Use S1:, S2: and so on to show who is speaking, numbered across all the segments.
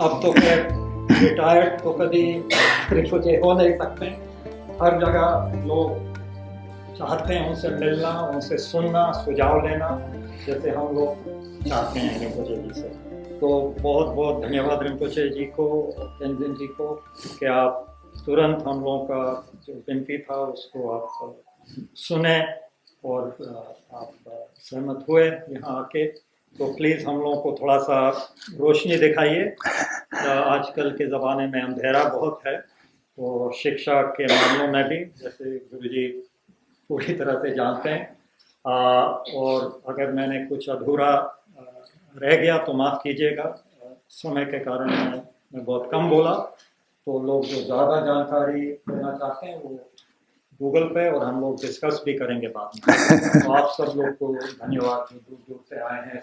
S1: अब तो खैर रिटायर्ड तो कभी रिफुजी हो नहीं सकते। हर जगह लोग चाहते हैं उनसे मिलना, उनसे सुनना, सुझाव लेना, जैसे हम लोग चाहते हैं रिम्पोचे जी से। तो बहुत बहुत धन्यवाद रिम्पोचे जी को, तेंजिन जी को, कि आप तुरंत हम लोगों का जो विनती था उसको आप सुने और आप सहमत हुए यहाँ आके। तो प्लीज़ हम लोगों को थोड़ा सा रोशनी दिखाइए। आजकल के ज़माने में अंधेरा बहुत है, तो शिक्षा के मामलों में भी, जैसे गुरुजी पूरी तरह से जानते हैं। और अगर मैंने कुछ अधूरा रह गया तो माफ़ कीजिएगा, समय के कारण मैं बहुत कम बोला। तो लोग जो ज़्यादा जानकारी लेना चाहते हैं वो गूगल पे, और हम लोग डिस्कस भी करेंगे बाद में। तो आप सब लोग को धन्यवाद, जो दूर दूर से आए हैं,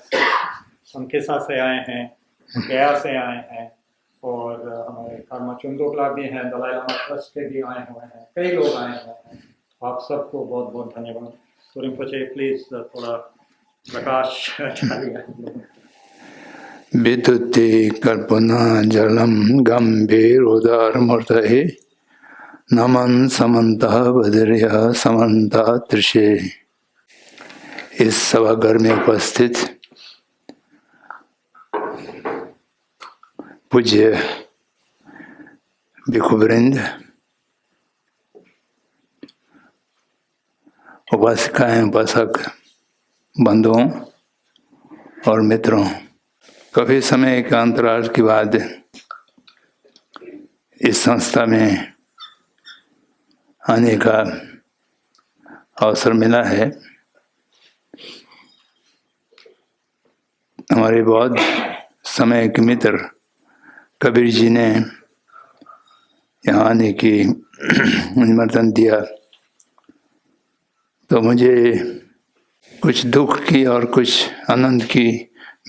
S1: संकेसा से आए हैं, गया से आए हैं, और हमारे कर्मा चुंदोकला भी हैं, दलाई लामा ट्रस्ट के भी आए हुए हैं, कई लोग आए हुए हैं। आप सबको बहुत बहुत धन्यवाद। तो रिम्पोचे प्लीज थोड़ा प्रकाश डालिए।
S2: विद्युते कल्पना जलम गंभीरोदार मूर्तये नमन समन्ता बदरिया समन्ता त्रिशे। इस सभागार में उपस्थित पूज्य भिक्षुवृंद, उपासिकाएं, उपासक बंधुओं और मित्रों, काफी समय के अंतराल के बाद इस संस्था में आने का अवसर मिला है। हमारे बहुत समय के मित्र कबीर जी ने यहाँ आने की निमंत्रण दिया, तो मुझे कुछ दुख की और कुछ आनंद की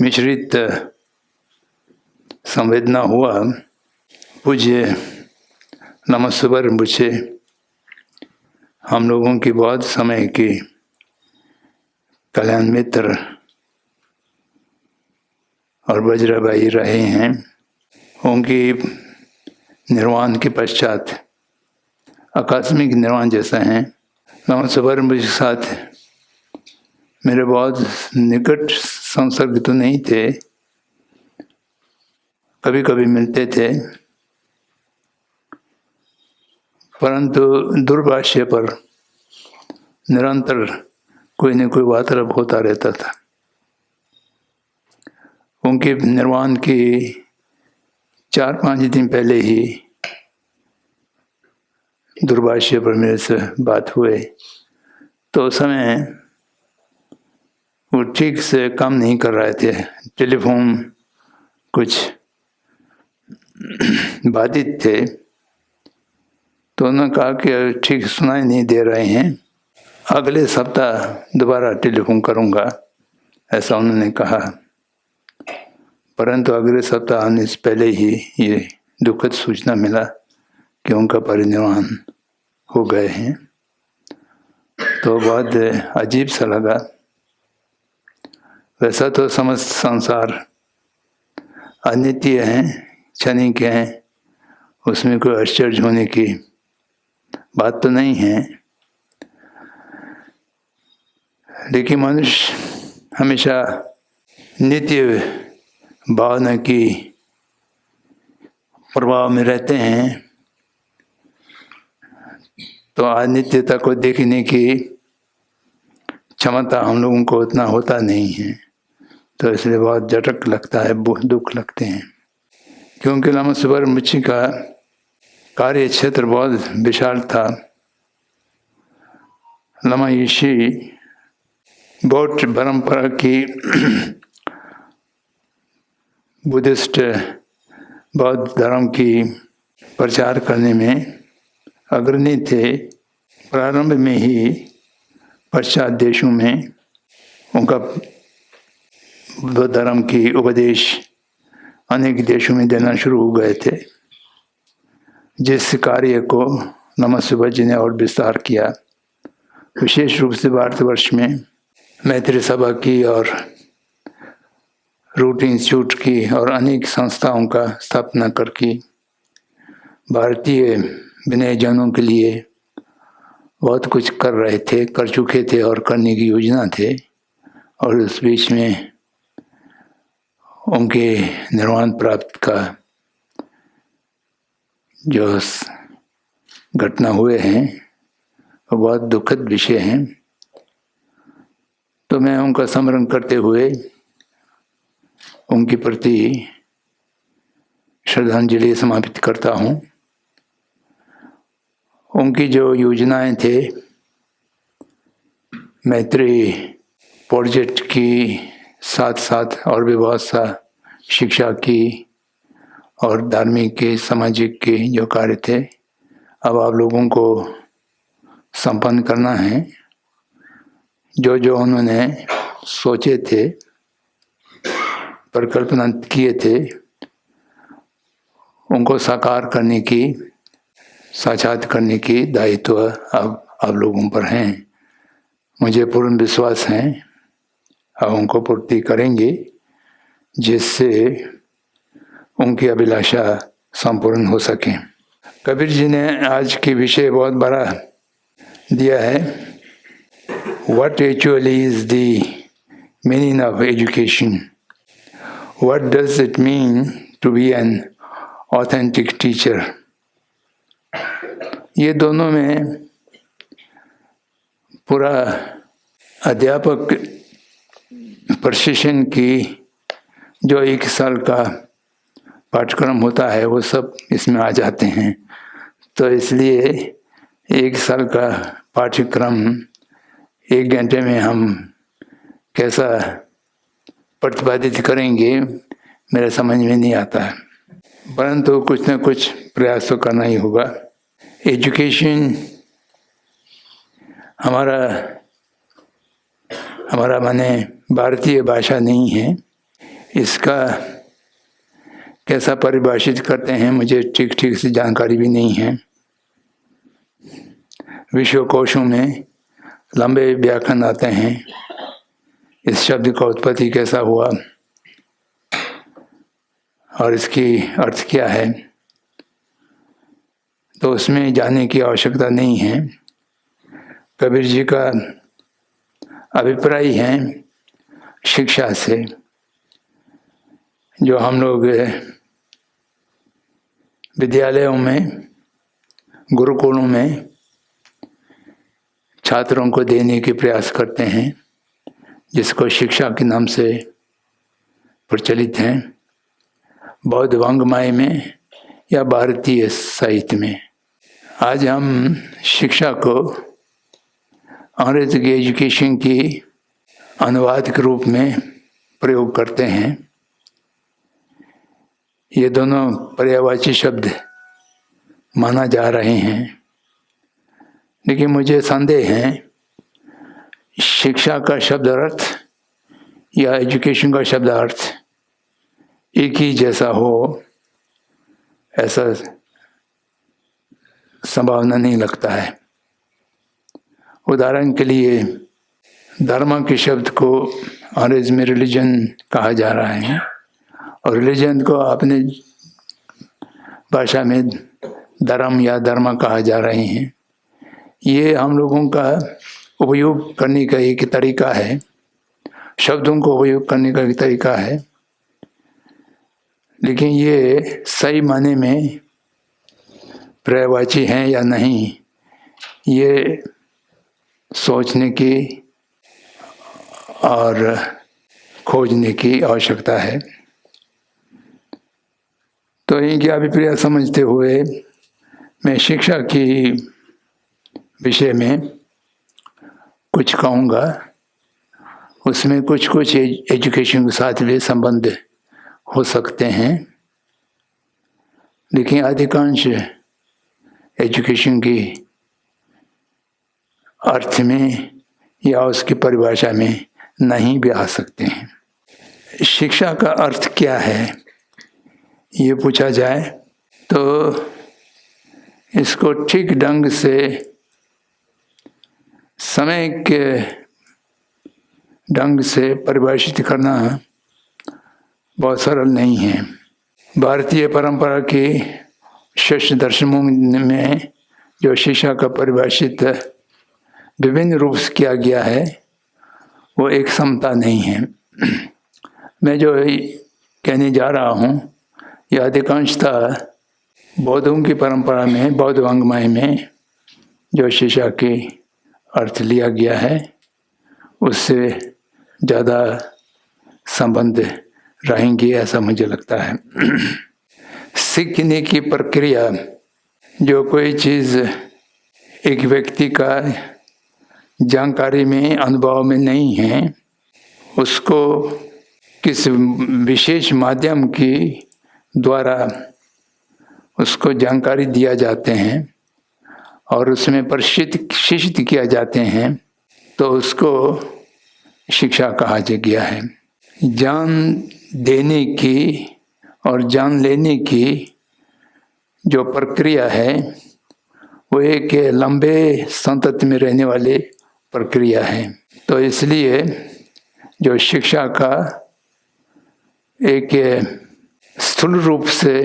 S2: मिश्रित संवेदना हुआ। पूज्य नमस्वर मुझे हम लोगों की बहुत समय की कल्याण मित्र और वज्रभाई रहे हैं। उनकी निर्वाण के पश्चात आकस्मिक निर्वाण जैसा है। नमस्वर मुझ के साथ मेरे बहुत निकट संसर्ग तो नहीं थे, कभी कभी मिलते थे, परंतु दुर्भाग्य पर निरंतर कोई न कोई वार्तालाप होता रहता था। उनके निर्वाण की 4-5 दिन पहले ही दुर्भाग्य पर मेरे से बात हुए, तो उस समय वो ठीक से काम नहीं कर रहे थे, टेलीफोन कुछ बाधित थे। तो उन्होंने कहा कि ठीक सुनाई नहीं दे रहे हैं, अगले सप्ताह दोबारा टेलीफोन करूंगा, ऐसा उन्होंने कहा। परंतु अगले सप्ताह आने से पहले ही ये दुखद सूचना मिला कि उनका परिनिर्वाण हो गए हैं। तो बहुत अजीब सा लगा। वैसा तो समस्त संसार अनित्य है, क्षणिक है, उसमें कोई आश्चर्य होने की बात तो नहीं है, लेकिन मनुष्य हमेशा नित्य भावना की प्रभाव में रहते हैं। तो अनित्यता को देखने की क्षमता हम लोगों को उतना होता नहीं है, तो इसलिए बहुत झटक लगता है, दुख लगते हैं। क्योंकि नमस्वर मुझी का कार्य क्षेत्र बहुत विशाल था। लमा ऋषि बौद्ध परंपरा की बुद्धिस्ट बौद्ध धर्म की प्रचार करने में अग्रणी थे। प्रारंभ में ही पश्चात देशों में उनका बुद्ध धर्म की उपदेश अनेक देशों में देना शुरू हो गए थे, जिस कार्य को नमस्वर जी ने और विस्तार किया। विशेष रूप से भारतवर्ष में मैत्री सभा की और रूट इंस्टीट्यूट की और अनेक संस्थाओं का स्थापना करके भारतीय विनयजनों के लिए बहुत कुछ कर रहे थे, कर चुके थे और करने की योजना थे। और उस बीच में उनके निर्वाण प्राप्त का जो घटना हुए हैं वो बहुत दुखद विषय हैं। तो मैं उनका स्मरण करते हुए उनके प्रति श्रद्धांजलि समापित करता हूँ। उनकी जो योजनाएं थे, मैत्री प्रोजेक्ट की साथ साथ और भी बहुत सा शिक्षा की और धार्मिक के सामाजिक के जो कार्य थे, अब आप लोगों को संपन्न करना है। जो जो उन्होंने सोचे थे, परिकल्पना किए थे, उनको साकार करने की, साक्षात करने की दायित्व अब आप लोगों पर हैं। मुझे पूर्ण विश्वास है अब उनको पूर्ति करेंगे, जिससे उनकी अभिलाषा संपूर्ण हो सके। कबीर जी ने आज के विषय बहुत बड़ा दिया है। What actually is the meaning of education? What does it mean to be an authentic teacher? ये दोनों में पूरा अध्यापक प्रशिक्षण की जो 1 साल का पाठ्यक्रम होता है वो सब इसमें आ जाते हैं। तो इसलिए 1 साल का पाठ्यक्रम 1 घंटे में हम कैसा प्रतिपादित करेंगे मेरे समझ में नहीं आता है, परंतु कुछ न कुछ प्रयास तो करना ही होगा। एजुकेशन हमारा माने भारतीय भाषा नहीं है। इसका कैसा परिभाषित करते हैं मुझे ठीक ठीक से जानकारी भी नहीं है। विश्वकोशों में लंबे व्याख्यान आते हैं, इस शब्द का उत्पत्ति कैसा हुआ और इसकी अर्थ क्या है, तो उसमें जाने की आवश्यकता नहीं है। कबीर जी का अभिप्राय है शिक्षा से, जो हम लोग विद्यालयों में, गुरुकुलों में छात्रों को देने के प्रयास करते हैं, जिसको शिक्षा के नाम से प्रचलित हैं, बौद्ध वाङ्मय में या भारतीय साहित्य में। आज हम शिक्षा को अंग्रेजी की एजुकेशन की अनुवाद के रूप में प्रयोग करते हैं। ये दोनों पर्यायवाची शब्द माना जा रहे हैं, लेकिन मुझे संदेह है शिक्षा का शब्द अर्थ या एजुकेशन का शब्द अर्थ एक ही जैसा हो, ऐसा संभावना नहीं लगता है। उदाहरण के लिए धर्म के शब्द को अंग्रेजी में रिलीजन कहा जा रहा है और रिलीजन को अपने भाषा में धर्म या धर्म कहा जा रहे हैं। ये हम लोगों का उपयोग करने का एक तरीका है, शब्दों को उपयोग करने का एक तरीका है, लेकिन ये सही माने में पर्यायवाची हैं या नहीं, ये सोचने की और खोजने की आवश्यकता है। तो इनकी अभिप्राय समझते हुए मैं शिक्षा की विषय में कुछ कहूँगा। उसमें कुछ कुछ एजुकेशन के साथ भी संबंध हो सकते हैं, लेकिन अधिकांश एजुकेशन की अर्थ में या उसकी परिभाषा में नहीं भी आ सकते हैं। शिक्षा का अर्थ क्या है ये पूछा जाए तो इसको ठीक ढंग से समय के ढंग से परिभाषित करना बहुत सरल नहीं है। भारतीय परंपरा के 6 दर्शनों में जो शिक्षा का परिभाषित विभिन्न रूप से किया गया है वो एक समता नहीं है। मैं जो कहने जा रहा हूँ यह अधिकांशतः बौद्धों की परंपरा में, बौद्ध वाङ्मय में जो शिक्षा के अर्थ लिया गया है उससे ज़्यादा संबंध रहेंगे ऐसा मुझे लगता है। सीखने की प्रक्रिया, जो कोई चीज़ एक व्यक्ति का जानकारी में, अनुभव में नहीं है, उसको किस विशेष माध्यम के द्वारा उसको जानकारी दिया जाते हैं और उसमें प्रशिक्षित किया जाते हैं तो उसको शिक्षा कहा गया है। जान देने की और जान लेने की जो प्रक्रिया है वो एक लंबे संतति में रहने वाले प्रक्रिया है। तो इसलिए जो शिक्षा का एक स्थूल रूप से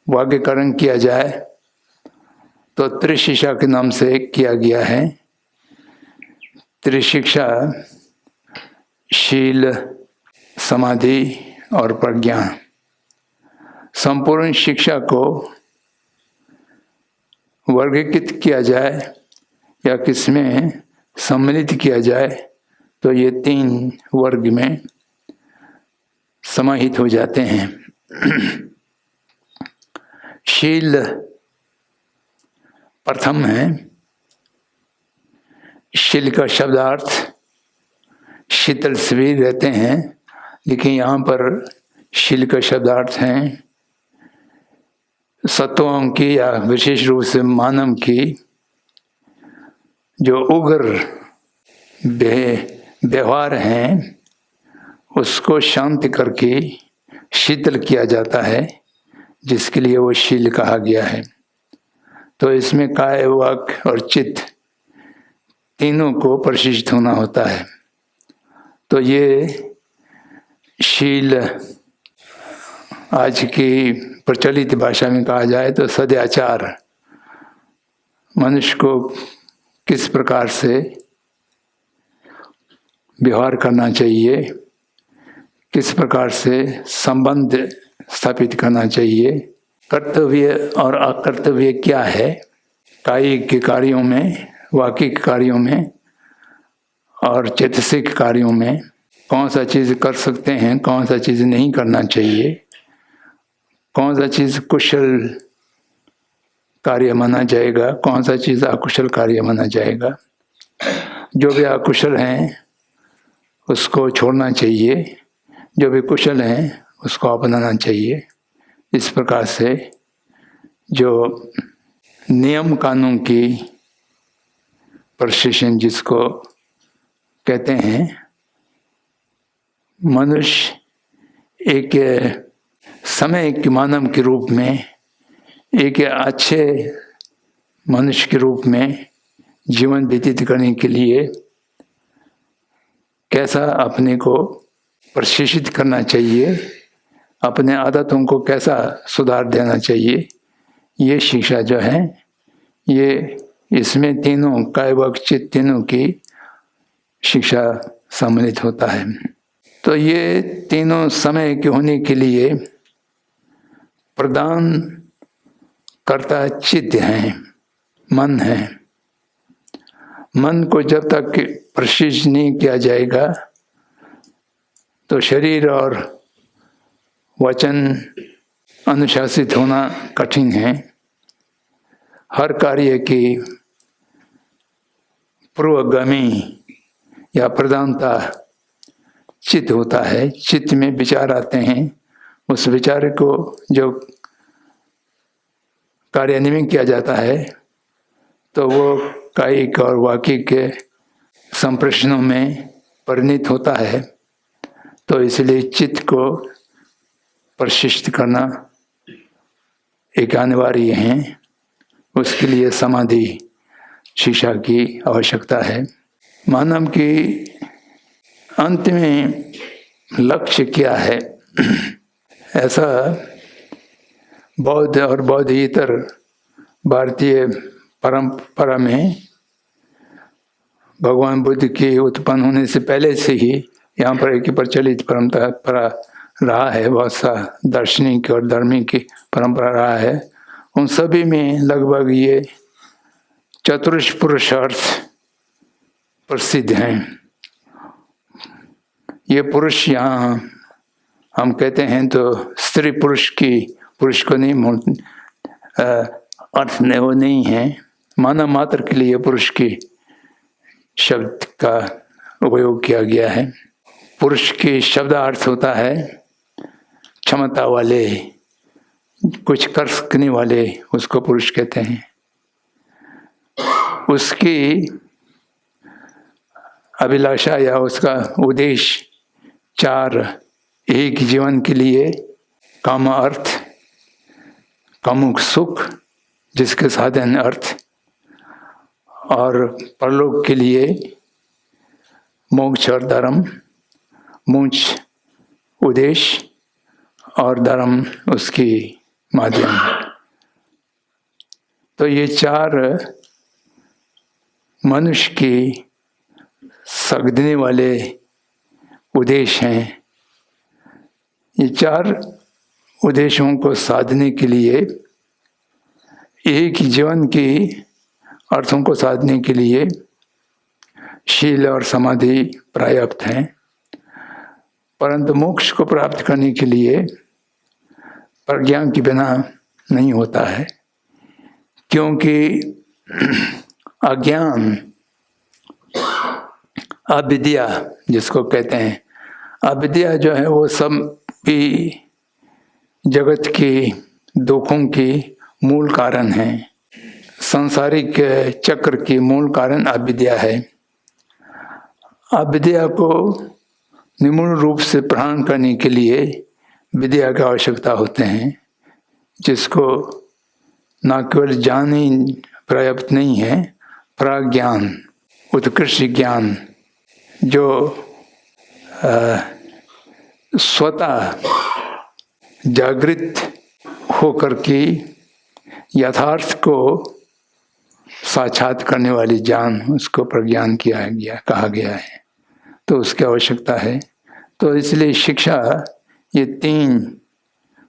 S2: वाक्यकरण किया जाए तो त्रिशिक्षा के नाम से किया गया है। त्रिशिक्षा शील, समाधि और प्रज्ञा। संपूर्ण शिक्षा को वर्गीकृत किया जाए या किसमें सम्मिलित किया जाए तो ये 3 वर्ग में समाहित हो जाते हैं। शील प्रथम है। शील का शब्दार्थ शीतल से भी रहते हैं, लेकिन यहाँ पर शील का शब्दार्थ हैं सत्वों की या विशेष रूप से मानव की जो उग्र व्यवहार हैं उसको शांत करके शीतल किया जाता है, जिसके लिए वो शील कहा गया है। तो इसमें काय, वाक और चित्त तीनों को प्रशिक्षित होना होता है। तो ये शील आज की प्रचलित भाषा में कहा जाए तो सदाचार, मनुष्य को किस प्रकार से व्यवहार करना चाहिए, किस प्रकार से संबंध स्थापित करना चाहिए, कर्तव्य और अकर्तव्य क्या है, कायिक के कार्यों में, वाकिक कार्यों में और चैतसिक कार्यों में कौन सा चीज़ कर सकते हैं, कौन सा चीज़ नहीं करना चाहिए, कौन सा चीज़ कुशल कार्य माना जाएगा, कौन सा चीज़ अकुशल कार्य माना जाएगा। जो भी अकुशल हैं उसको छोड़ना चाहिए, जो भी कुशल हैं उसको अपनाना चाहिए। इस प्रकार से जो नियम कानून की प्रशिक्षण जिसको कहते हैं, मनुष्य एक समय के मानव के रूप में, एक अच्छे मनुष्य के रूप में जीवन व्यतीत करने के लिए कैसा अपने को प्रशिक्षित करना चाहिए, अपने आदतों को कैसा सुधार देना चाहिए, ये शिक्षा जो है ये इसमें तीनों काय, वाक, चित्त तीनों की शिक्षा सम्मिलित होता है। तो ये तीनों समय के होने के लिए प्रदान करता चित्त है, मन है। मन को जब तक प्रशिक्षित नहीं किया जाएगा तो शरीर और वचन अनुशासित होना कठिन है। हर कार्य की पूर्वगामी या प्रधानता चित्त होता है। चित्त में विचार आते हैं, उस विचार को जो कार्यान्वयन किया जाता है तो वो कायिक और वाकिक के संप्रेषणों में परिणित होता है। तो इसलिए चित्त को प्रशिक्षित करना एक अनिवार्य है। उसके लिए समाधि शिक्षा की आवश्यकता है। मानव की अंत में लक्ष्य क्या है, ऐसा बौद्ध और बौद्धेतर भारतीय परंपरा में भगवान बुद्ध के उत्पन्न होने से पहले से ही यहाँ पर एक प्रचलित परंपरा रहा है, बहुत सा दार्शनिक और धार्मिक परंपरा रहा है। उन सभी में लगभग ये चतुर्ष पुरुषार्थ प्रसिद्ध हैं। ये पुरुष यहाँ हम कहते हैं तो स्त्री पुरुष को नहीं अर्थ वो नहीं है, मानव मात्र के लिए पुरुष की शब्द का उपयोग किया गया है। पुरुष के शब्दार्थ होता है क्षमता वाले, कुछ कर सकने वाले, उसको पुरुष कहते हैं। उसकी अभिलाषा या उसका उद्देश्य चार, एक जीवन के लिए काम अर्थ, कामुक सुख जिसके साधन अर्थ, और परलोक के लिए मोक्ष और धर्म, मोक्ष उद्देश्य और धर्म उसकी माध्यम। तो ये चार मनुष्य की साधने वाले उद्देश्य हैं। ये चार उद्देश्यों को साधने के लिए, एक ही जीवन की अर्थों को साधने के लिए शील और समाधि पर्याप्त हैं, परंतु मोक्ष को प्राप्त करने के लिए प्रज्ञा के बिना नहीं होता है, क्योंकि अज्ञान, अविद्या जिसको कहते हैं, अविद्या जो है वो सब भी जगत के दुखों के मूल कारण है। सांसारिक चक्र के मूल कारण अविद्या है। अविद्या को निम्न रूप से प्रहार करने के लिए विद्या की आवश्यकता होते हैं, जिसको न केवल ज्ञान ही पर्याप्त नहीं है, प्रज्ञान, उत्कृष्ट ज्ञान जो स्वतः जागृत होकर के यथार्थ को साक्षात करने वाली ज्ञान, उसको प्रज्ञान कहा गया है। तो उसकी आवश्यकता है। तो इसलिए शिक्षा ये तीन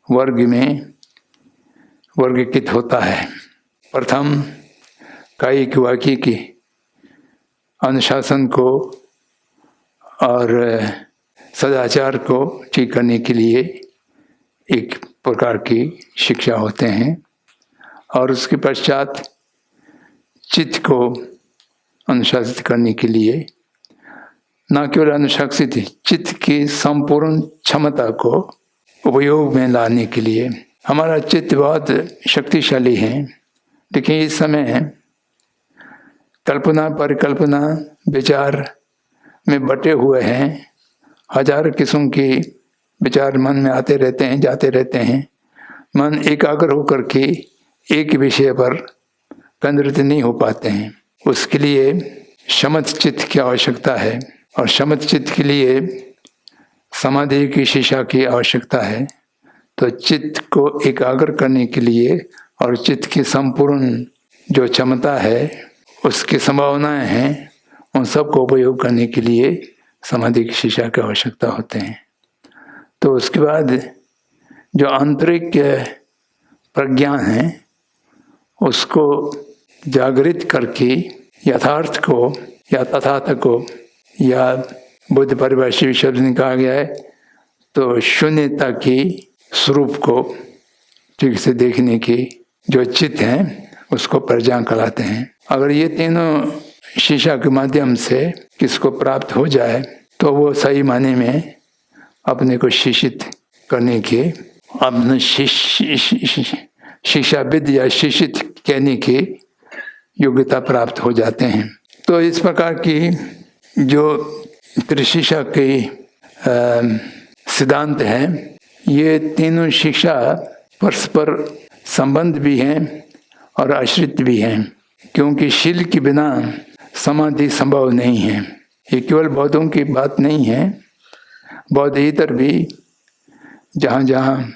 S2: वर्ग में वर्गीकृत होता है। प्रथम कायिक वाक्य की अनुशासन को और सदाचार को ठीक करने के लिए एक प्रकार की शिक्षा होते हैं, और उसके पश्चात चित्त को अनुशासित करने के लिए, न केवल अनुशासित, चित्त की संपूर्ण क्षमता को उपयोग में लाने के लिए। हमारा चित्त बहुत शक्तिशाली है, लेकिन इस समय कल्पना परिकल्पना विचार में बटे हुए हैं। हजार किस्म के विचार मन में आते रहते हैं, जाते रहते हैं। मन एकाग्र होकर के एक विषय पर केंद्रित नहीं हो पाते हैं। उसके लिए शमत चित्त की आवश्यकता है, और शमत चित्त के लिए समाधि की शिक्षा की आवश्यकता है। तो चित्त को एकाग्र करने के लिए और चित्त की संपूर्ण जो क्षमता है, उसकी संभावनाएं हैं, उन सब को उपयोग करने के लिए समाधि की शिक्षा की आवश्यकता होते हैं। तो उसके बाद जो आंतरिक प्रज्ञा है, उसको जागृत करके यथार्थ को या तथार्थ को, या बुद्ध परिभाषित शब्द में कहा गया है तो शून्यता की स्वरूप को ठीक से देखने की जो चित्त है, उसको प्रज्ञा कहलाते हैं। अगर ये तीनों शिक्षा के माध्यम से किसको प्राप्त हो जाए, तो वो सही माने में अपने को शिक्षित करने के, अपने शिक्षाविद या शिक्षित कहने की योग्यता प्राप्त हो जाते हैं। तो इस प्रकार की जो त्रिशिक्षा के सिद्धांत हैं, ये तीनों शिक्षा परस्पर संबंध भी हैं और आश्रित भी हैं, क्योंकि शील के बिना समाधि संभव नहीं है। ये केवल बौद्धों की बात नहीं है, बौद्धेतर भी जहाँ जहाँ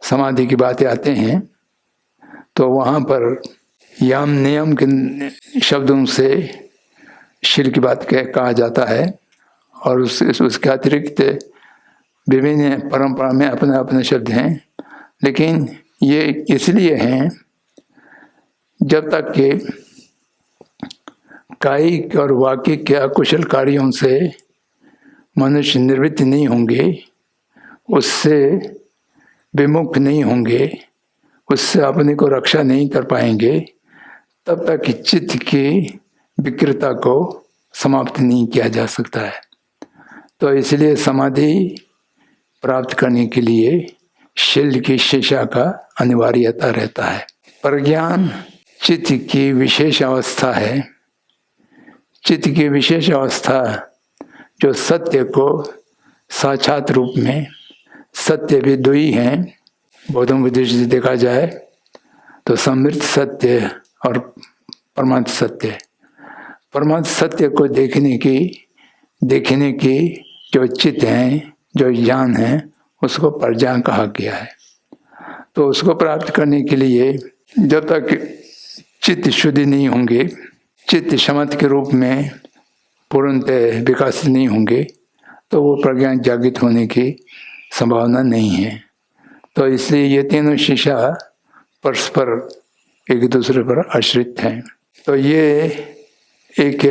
S2: समाधि की बातें आते हैं तो वहाँ पर यम नियम के शब्दों से शील की बात कहा जाता है, और उसके अतिरिक्त विभिन्न परंपरा में अपने अपने शब्द हैं। लेकिन ये इसलिए हैं जब तक कि कायिक और वाक्य के अकुशल कार्यों से मनुष्य निवृत्त नहीं होंगे, उससे विमुख नहीं होंगे, उससे अपने को रक्षा नहीं कर पाएंगे, तब तक चित्त की विकृता को समाप्त नहीं किया जा सकता है। तो इसलिए समाधि प्राप्त करने के लिए शील की शिक्षा का अनिवार्यता रहता है। प्रज्ञान चित्त की विशेष अवस्था है। चित्त की विशेष अवस्था जो सत्य को साक्षात रूप में, सत्य भी दो ही हैं बौद्धों की दृष्टि से देखा जाए तो समृद्ध सत्य और परमार्थ सत्य। परमार्थ सत्य को देखने की जो चित्त हैं, जो ज्ञान है, उसको प्रज्ञान कहा गया है। तो उसको प्राप्त करने के लिए जब तक चित्त शुद्धि नहीं होंगे, चित्त समर्थ के रूप में पूर्णतः विकसित नहीं होंगे, तो वो प्रज्ञान जागृत होने की संभावना नहीं है। तो इसलिए ये तीनों शिक्षा परस्पर एक दूसरे पर आश्रित हैं। तो ये एक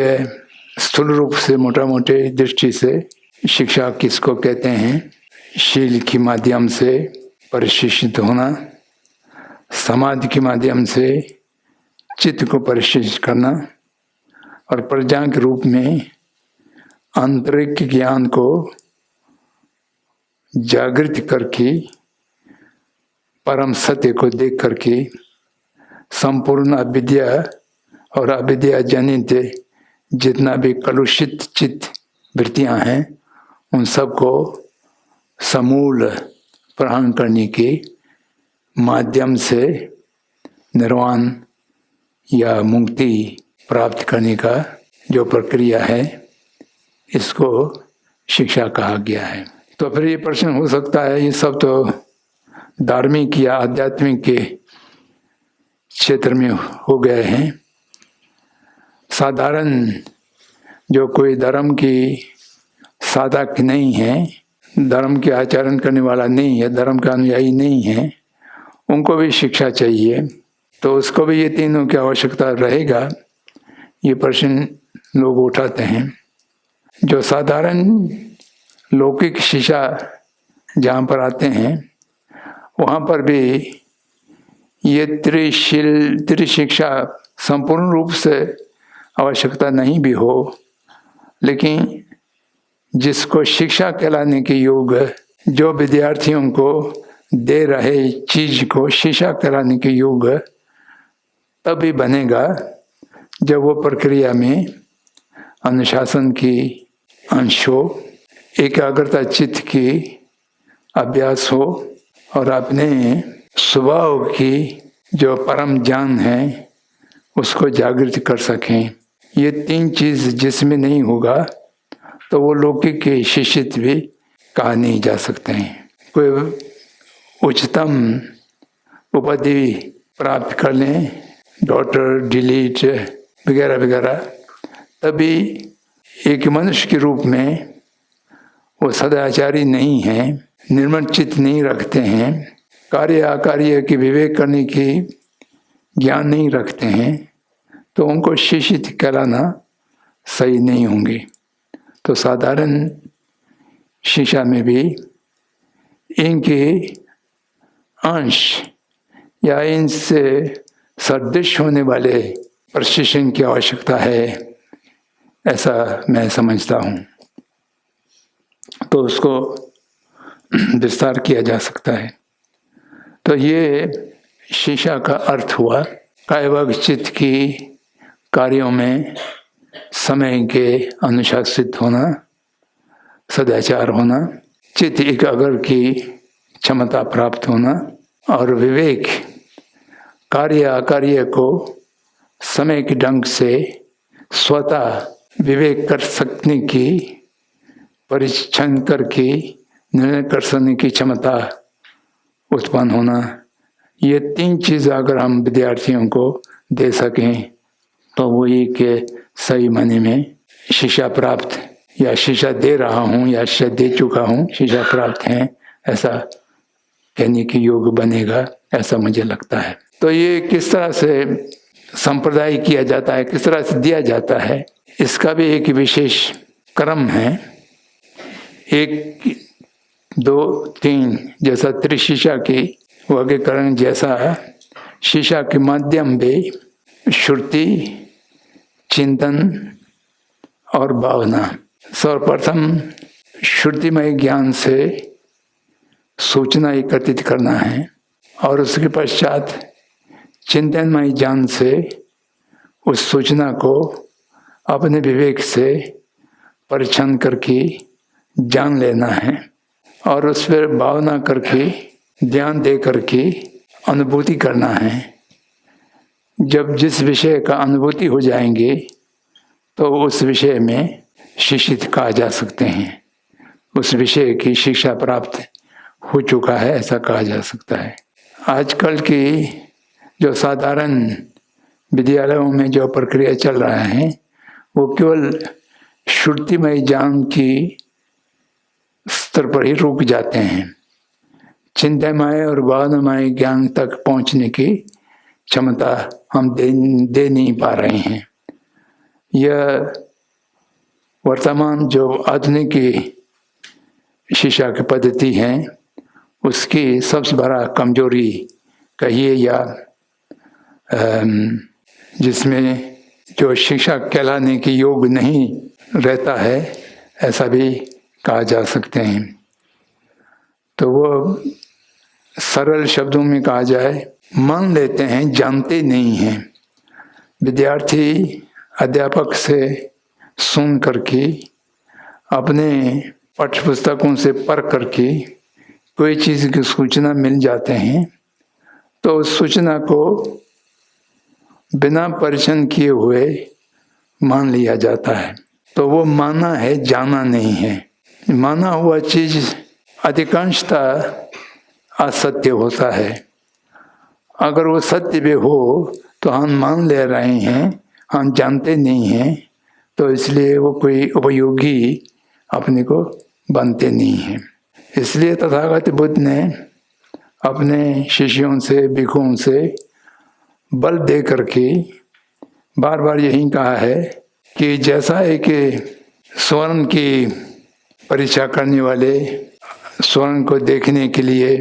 S2: स्थूल रूप से मोटा मोटे दृष्टि से शिक्षा किसको कहते हैं? शील के माध्यम से परिशिष्ट होना, समाधि के माध्यम से चित्त को परिशिष्ट करना, और प्रज्ञान के रूप में आंतरिक ज्ञान को जागृत करके परम सत्य को देख करके संपूर्ण अविद्या और अविद्या जनित जितना भी कलुषित चित्त वृत्तियां हैं उन सबको समूल प्रहरण करने के माध्यम से निर्वाण या मुक्ति प्राप्त करने का जो प्रक्रिया है, इसको शिक्षा कहा गया है। तो फिर ये प्रश्न हो सकता है, ये सब तो धार्मिक या आध्यात्मिक के क्षेत्र में हो गए हैं। साधारण जो कोई धर्म की साधक नहीं है, धर्म के आचरण करने वाला नहीं है, धर्म का अनुयायी नहीं है, उनको भी शिक्षा चाहिए। तो उसको भी ये तीनों की आवश्यकता रहेगा, ये प्रश्न लोग उठाते हैं। जो साधारण लौकिक शिक्षा जहाँ पर आते हैं वहाँ पर भी ये त्रिशिक्षा संपूर्ण रूप से आवश्यकता नहीं भी हो, लेकिन जिसको शिक्षा कहलाने के योग्य, जो विद्यार्थियों को दे रहे चीज को शिक्षा कहलाने के योग्य तभी बनेगा जब वो प्रक्रिया में अनुशासन की अंश हो, एकाग्रता चित्त की अभ्यास हो, और अपने स्वभाव की जो परम ज्ञान है उसको जागृत कर सकें। ये तीन चीज जिसमें नहीं होगा तो वो लौकिक के शिष्यत्व भी कहा नहीं जा सकते हैं। कोई उच्चतम उपाधि प्राप्त कर लें, डॉक्टर, डिलीट वगैरह वगैरह, तभी एक मनुष्य के रूप में वो सदाचारी नहीं है, निर्मल चित्त नहीं रखते हैं, कार्य अकार्य की विवेक करने की ज्ञान नहीं रखते हैं, तो उनको शिक्षित कहलाना सही नहीं होंगे। तो साधारण शिक्षा में भी इनके अंश या इनसे सदृश होने वाले प्रशिक्षण की आवश्यकता है, ऐसा मैं समझता हूँ। तो उसको विस्तार किया जा सकता है। तो ये शिक्षा का अर्थ हुआ कायवाग चित्त की कार्यों में समय के अनुशासित होना, सदाचार होना, चित्त एकाग्र की क्षमता प्राप्त होना, और विवेक कार्य अकार्य को समय के ढंग से स्वतः विवेक कर सकने की परीक्षण करके निर्णय कर सकने की क्षमता उत्पन्न होना, ये 3 चीज़ अगर हम विद्यार्थियों को दे सकें तो वो एक सही माने में शिक्षा प्राप्त, या शिक्षा दे रहा हूँ या शिक्षा दे चुका हूँ, शिक्षा प्राप्त है ऐसा कहने की योग बनेगा, ऐसा मुझे लगता है। तो ये किस तरह से संप्रदाय किया जाता है, किस तरह से दिया जाता है, इसका भी एक विशेष क्रम है। 1, 2, 3 जैसा त्रिशिक्षा की वर्गीकरण जैसा शिक्षा के माध्यम भी श्रुति, चिंतन और भावना। सर्वप्रथम श्रुतिमय ज्ञान से सूचना एकत्रित करना है और उसके पश्चात चिंतनमय ज्ञान से उस सूचना को अपने विवेक से परीक्षण करके जान लेना है और उस पर भावना करके ध्यान दे करके अनुभूति करना है। जब जिस विषय का अनुभूति हो जाएंगे तो उस विषय में शिक्षित कहा जा सकते हैं, उस विषय की शिक्षा प्राप्त हो चुका है ऐसा कहा जा सकता है। आजकल की जो साधारण विद्यालयों में जो प्रक्रिया चल रहा है वो केवल श्रुतिमय ज्ञान की स्तर पर ही रुक जाते हैं, चिंतामय और भावनामय ज्ञान तक पहुंचने की क्षमता हम दे नहीं पा रहे हैं। यह वर्तमान जो आधुनिक शिक्षा की पद्धति है उसकी सबसे बड़ा कमजोरी कहिए, या जिसमें जो शिक्षा कहलाने की योग नहीं रहता है ऐसा भी कहा जा सकते हैं। तो वो सरल शब्दों में कहा जाए, मान लेते हैं जानते नहीं हैं। विद्यार्थी अध्यापक से सुन करके अपने पाठ्य पुस्तकों से पढ़ करके कोई चीज़ की सूचना मिल जाते हैं तो उस सूचना को बिना परीक्षण किए हुए मान लिया जाता है। तो वो माना है, जाना नहीं है। माना हुआ चीज़ अधिकांशतः असत्य होता है। अगर वो सत्य भी हो तो हम मान ले रहे हैं, हम जानते नहीं हैं, तो इसलिए वो कोई उपयोगी अपने को बनते नहीं हैं। इसलिए तथागत बुद्ध ने अपने शिष्यों से, भिक्षुओं से बल दे करके बार बार यही कहा है कि जैसा है कि स्वर्ण की परीक्षा करने वाले स्वर्ण को देखने के लिए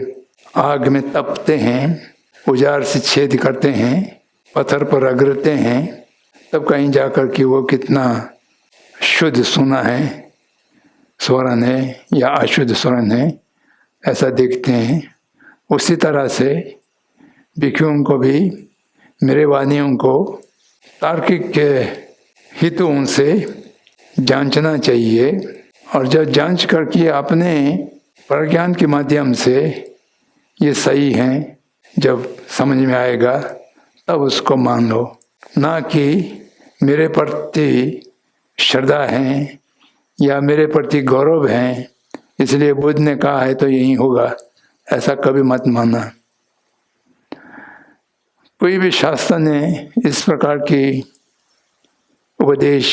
S2: आग में तपते हैं, औजार से छेद करते हैं, पत्थर पर रगड़ते हैं, तब कहीं जाकर कि वो कितना शुद्ध सोना है, स्वर्ण है या अशुद्ध स्वर्ण है, ऐसा देखते हैं। उसी तरह से भिक्षुओं को भी, मेरे वादियों को तार्किक के हितों से जांचना चाहिए और जब जांच करके अपने प्रज्ञान के माध्यम से ये सही हैं, जब समझ में आएगा तब उसको मान लो, ना कि मेरे प्रति श्रद्धा है या मेरे प्रति गौरव है इसलिए बुद्ध ने कहा है तो यही होगा, ऐसा कभी मत मानना। कोई भी शास्त्र ने इस प्रकार की उपदेश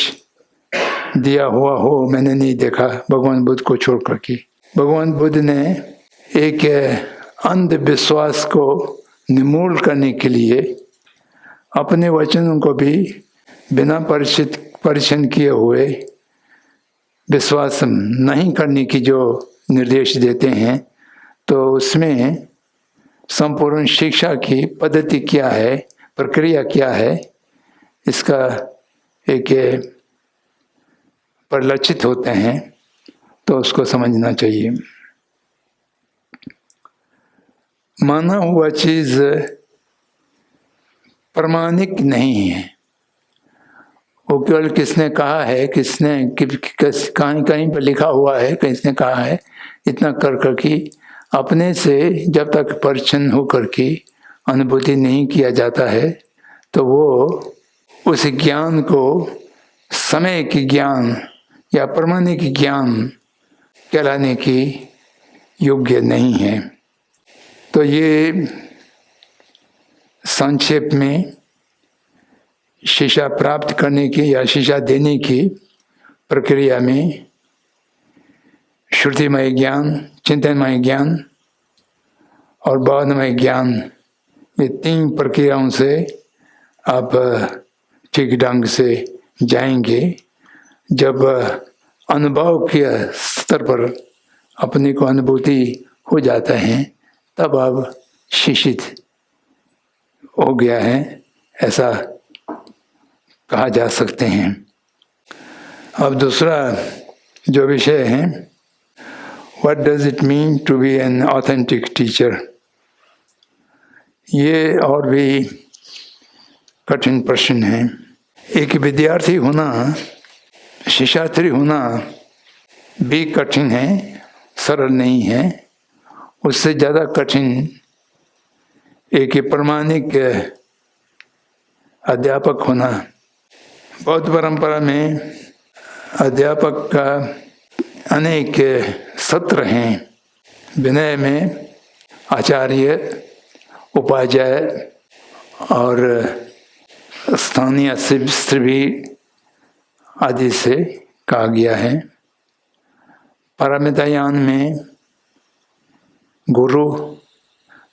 S2: दिया हुआ हो मैंने नहीं देखा भगवान बुद्ध को छोड़ करके। भगवान बुद्ध ने एक अंधविश्वास को निर्मूल करने के लिए अपने वचनों को भी बिना परीक्षण किए हुए विश्वास नहीं करने की जो निर्देश देते हैं, तो उसमें संपूर्ण शिक्षा की पद्धति क्या है, प्रक्रिया क्या है, इसका एक परिलक्षित होते हैं, तो उसको समझना चाहिए। माना हुआ चीज प्रमाणिक नहीं है, वो केवल किसने कहा है, किसने कहीं पर लिखा हुआ है, किसने कहा है, इतना कर करके अपने से जब तक परीक्षण हो करके अनुभूति नहीं किया जाता है तो वो उस ज्ञान को समय के ज्ञान या प्रमाणिक ज्ञान कहलाने की योग्य नहीं है। तो ये संक्षेप में शिक्षा प्राप्त करने की या शिक्षा देने की प्रक्रिया में श्रुतिमय ज्ञान, चिंतनमय ज्ञान और बोधमय ज्ञान, ये 3 प्रक्रियाओं से आप ठीक ढंग से जाएंगे। जब अनुभव के स्तर पर अपने को अनुभूति हो जाता है तब आप शिक्षित हो गया है, ऐसा कहा जा सकते हैं। अब दूसरा जो विषय है, what does it mean to be an authentic teacher, ये और भी कठिन प्रश्न है। एक विद्यार्थी होना, शिक्षार्थी होना भी कठिन है, सरल नहीं है। उससे ज़्यादा कठिन एक प्रामाणिक अध्यापक होना। बौद्ध परंपरा में अध्यापक का अनेक सत्र हैं। विनय में आचार्य, उपाध्याय और स्थानीय शिवी आदि से कहा गया है। पारमितायान में गुरु,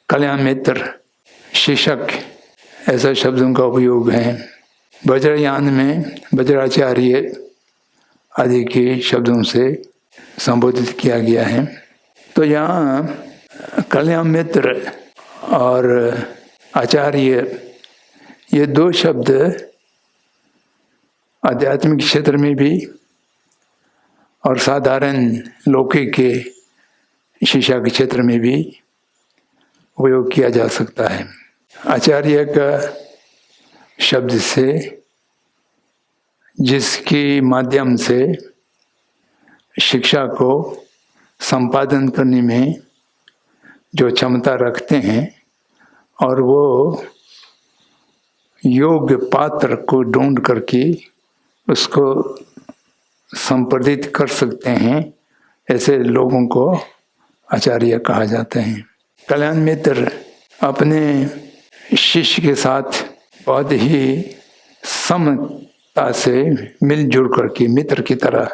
S2: कल्याण मित्र, शिक्षक ऐसा शब्दों का उपयोग है। वज्रयान में वज्राचार्य आदि के शब्दों से संबोधित किया गया है। तो यहाँ कल्याण मित्र और आचार्य, ये 2 शब्द आध्यात्मिक क्षेत्र में भी और साधारण लौकिक के शिक्षा के क्षेत्र में भी उपयोग किया जा सकता है। आचार्य का शब्द से जिसके माध्यम से शिक्षा को संपादन करने में जो क्षमता रखते हैं और वो योग्य पात्र को ढूंढ करके उसको संपादित कर सकते हैं, ऐसे लोगों को आचार्य कहा जाते हैं। कल्याण मित्र अपने शिष्य के साथ बहुत ही समता से मिलजुल करके मित्र की तरह,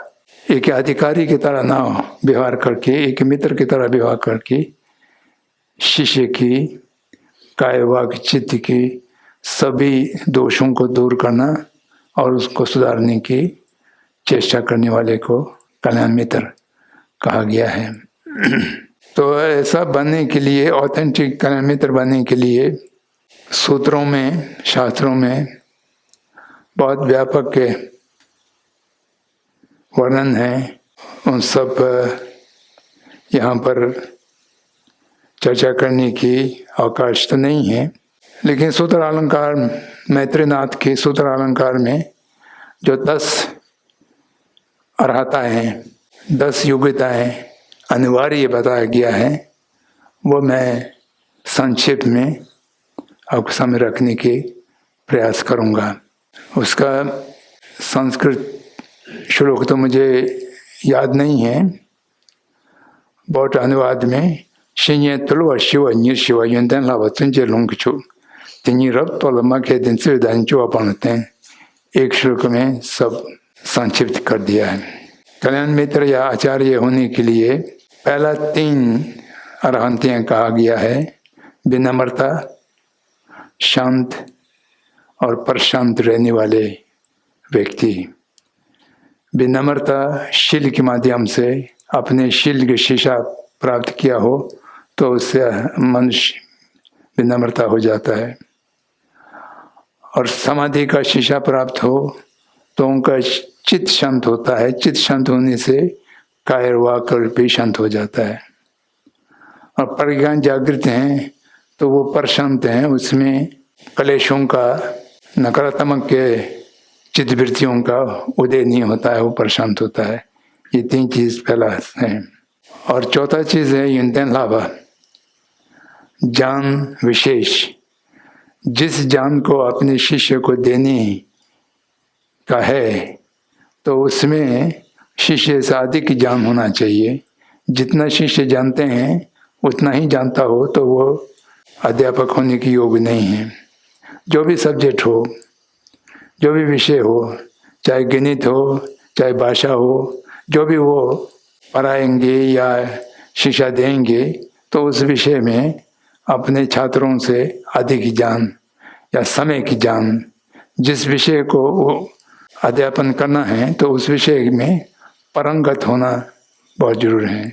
S2: एक अधिकारी की तरह ना व्यवहार करके, एक मित्र की तरह व्यवहार करके शिष्य की काया वाक चित्त की सभी दोषों को दूर करना और उसको सुधारने की चेष्टा करने वाले को कल्याण मित्र कहा गया है। तो ऐसा बनने के लिए, ऑथेंटिक कल्याण मित्र बनने के लिए सूत्रों में, शास्त्रों में बहुत व्यापक वर्णन है। उन सब यहाँ पर चर्चा करने की अवकाश तो नहीं है। लेकिन सूत्र अलंकार, मैत्रीनाथ के सूत्र अलंकार में जो 10 अर्हता है, 10 योग्यताएं अनिवार्य बताया गया है, वो मैं संक्षेप में आपके सामने रखने के प्रयास करूँगा। उसका संस्कृत श्लोक तो मुझे याद नहीं है। बहुत अनुवाद में शिन्य तुलवा शिव निर्शिव युंदन लाभ तुंजे लुंगचु तिनी रब तोलमा के दिन से दांचो अपनते हैं, एक श्लोक में सब संक्षिप्त कर दिया है। कल्याण मित्र या आचार्य होने के लिए पहला 3 अर्हंतियाँ कहा गया है। विनम्रता, शांत और प्रशांत रहने वाले व्यक्ति। विनम्रता, शील के माध्यम से अपने शील की शिक्षा प्राप्त किया हो तो उससे मनुष्य विनम्रता हो जाता है। और समाधि का शिक्षा प्राप्त हो तो उनका चित्त शांत होता है। चित्त शांत होने से कायर वाक भी शांत हो जाता है। और प्रज्ञान जागृत हैं तो वो प्रशांत हैं, उसमें कलेशों का, नकारात्मक के चित्तवृत्तियों का उदय नहीं होता है, वो प्रशांत होता है। ये 3 चीज पहला है। और चौथा चीज है युंतन लाभ, ज्ञान विशेष। जिस ज्ञान को अपने शिष्य को देने का है तो उसमें शिष्य से अधिक ज्ञान होना चाहिए। जितना शिष्य जानते हैं उतना ही जानता हो तो वो अध्यापक होने की योग्य नहीं है। जो भी सब्जेक्ट हो, जो भी विषय हो, चाहे गणित हो, चाहे भाषा हो, जो भी वो पढ़ाएंगे या शिक्षा देंगे, तो उस विषय में अपने छात्रों से अधिक ज्ञान या समय की जान, जिस विषय को वो अध्यापन करना है तो उस विषय में परंगत होना बहुत जरूरी है।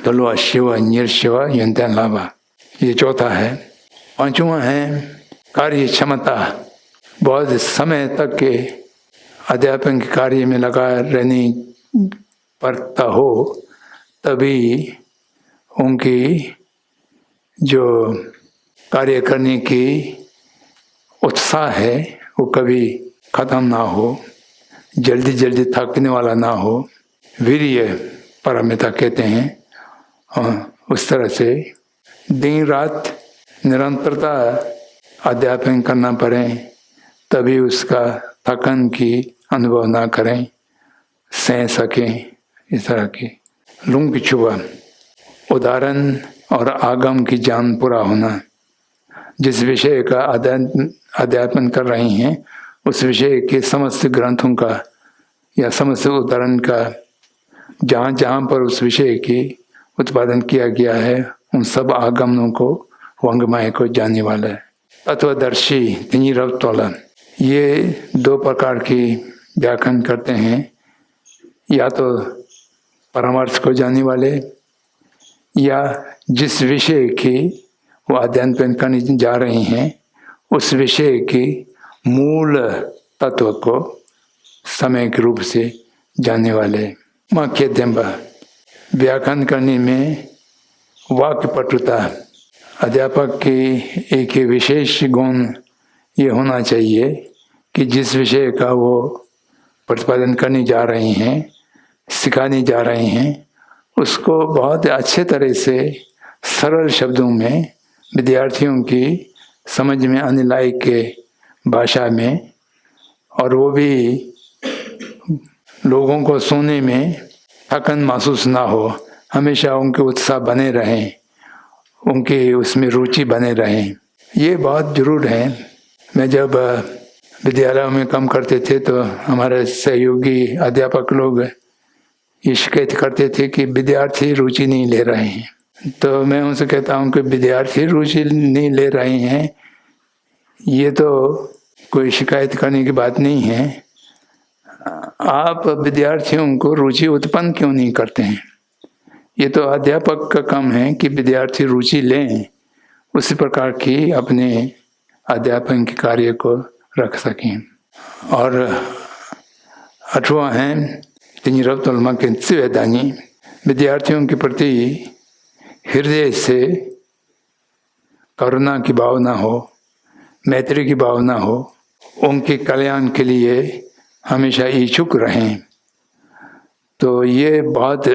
S2: तलो शिव निर्शिव यंत्रण लाभा, ये चौथा है। पांचवा है कार्य क्षमता। बहुत समय तक के अध्यापन के कार्य में लगा रहने पड़ता हो तभी उनकी जो कार्य करने की उत्साह है वो कभी खत्म ना हो, जल्दी जल्दी थकने वाला ना हो। वीर्य परमिता कहते हैं, उस तरह से दिन रात निरंतरता अध्यापन करना पड़े तभी उसका थकन की अनुभव ना करें, सह सकें। इस तरह की लुंग छुआ, उदाहरण और आगम की जान पूरा होना। जिस विषय का अध्यापन कर रहे हैं उस विषय के समस्त ग्रंथों का या समस्त उदाहरण का जहाँ जहाँ पर उस विषय की उत्पादन किया गया है उन सब आगमनों को वंगमाय को जानने वाला है। तत्वदर्शी तिनी रव तोला, ये दो प्रकार की व्याख्यान करते हैं, या तो परमार्थ को जानने वाले या जिस विषय की वो अध्ययन करने जा रहे हैं उस विषय की मूल तत्व को समय के रूप से जानने वाले। माख्यद्यम्बा, व्याख्यान करने में वाक्य पटुता। अध्यापक की एक विशेष गुण ये होना चाहिए कि जिस विषय का वो प्रतिपादन करने जा रहे हैं, सिखाने जा रहे हैं, उसको बहुत अच्छे तरह से सरल शब्दों में विद्यार्थियों की समझ में आने लायक के भाषा में, और वो भी लोगों को सुनने में थकन महसूस ना हो, हमेशा उनके उत्साह बने रहें, उनकी उसमें रुचि बने रहें। ये बहुत जरूर है। मैं जब विद्यालयों में काम करते थे तो हमारे सहयोगी अध्यापक लोग ये शिकायत करते थे कि विद्यार्थी रुचि नहीं ले रहे हैं। तो मैं उनसे कहता हूँ कि विद्यार्थी रुचि नहीं ले रहे हैं ये तो कोई शिकायत करने की बात नहीं है, आप विद्यार्थियों को रुचि उत्पन्न क्यों नहीं करते हैं? ये तो अध्यापक का काम है कि विद्यार्थी रुचि लें, उसी प्रकार की अपने अध्यापन के कार्य को रख सकें। और 8वां है तिनिरवतुलमा के सिवेदानी, विद्यार्थियों के प्रति हृदय से करुणा की भावना हो, मैत्री की भावना हो, उनके कल्याण के लिए हमेशा इच्छुक रहें। तो ये बहुत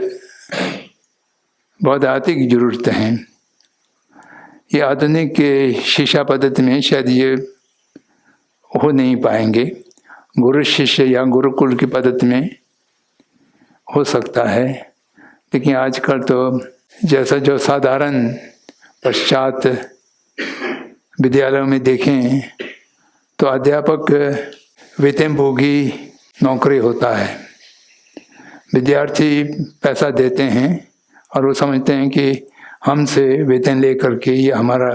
S2: अधिक जरूरत है। ये आधुनिक शिक्षा पद्धति में शायद ये हो नहीं पाएंगे। गुरु शिष्य या गुरुकुल की पद्धति में हो सकता है, लेकिन आजकल तो जैसा जो साधारण पश्चात विद्यालयों में देखें तो अध्यापक वेतनभोगी नौकरी होता है। विद्यार्थी पैसा देते हैं और वो समझते हैं कि हमसे वेतन लेकर के ये हमारा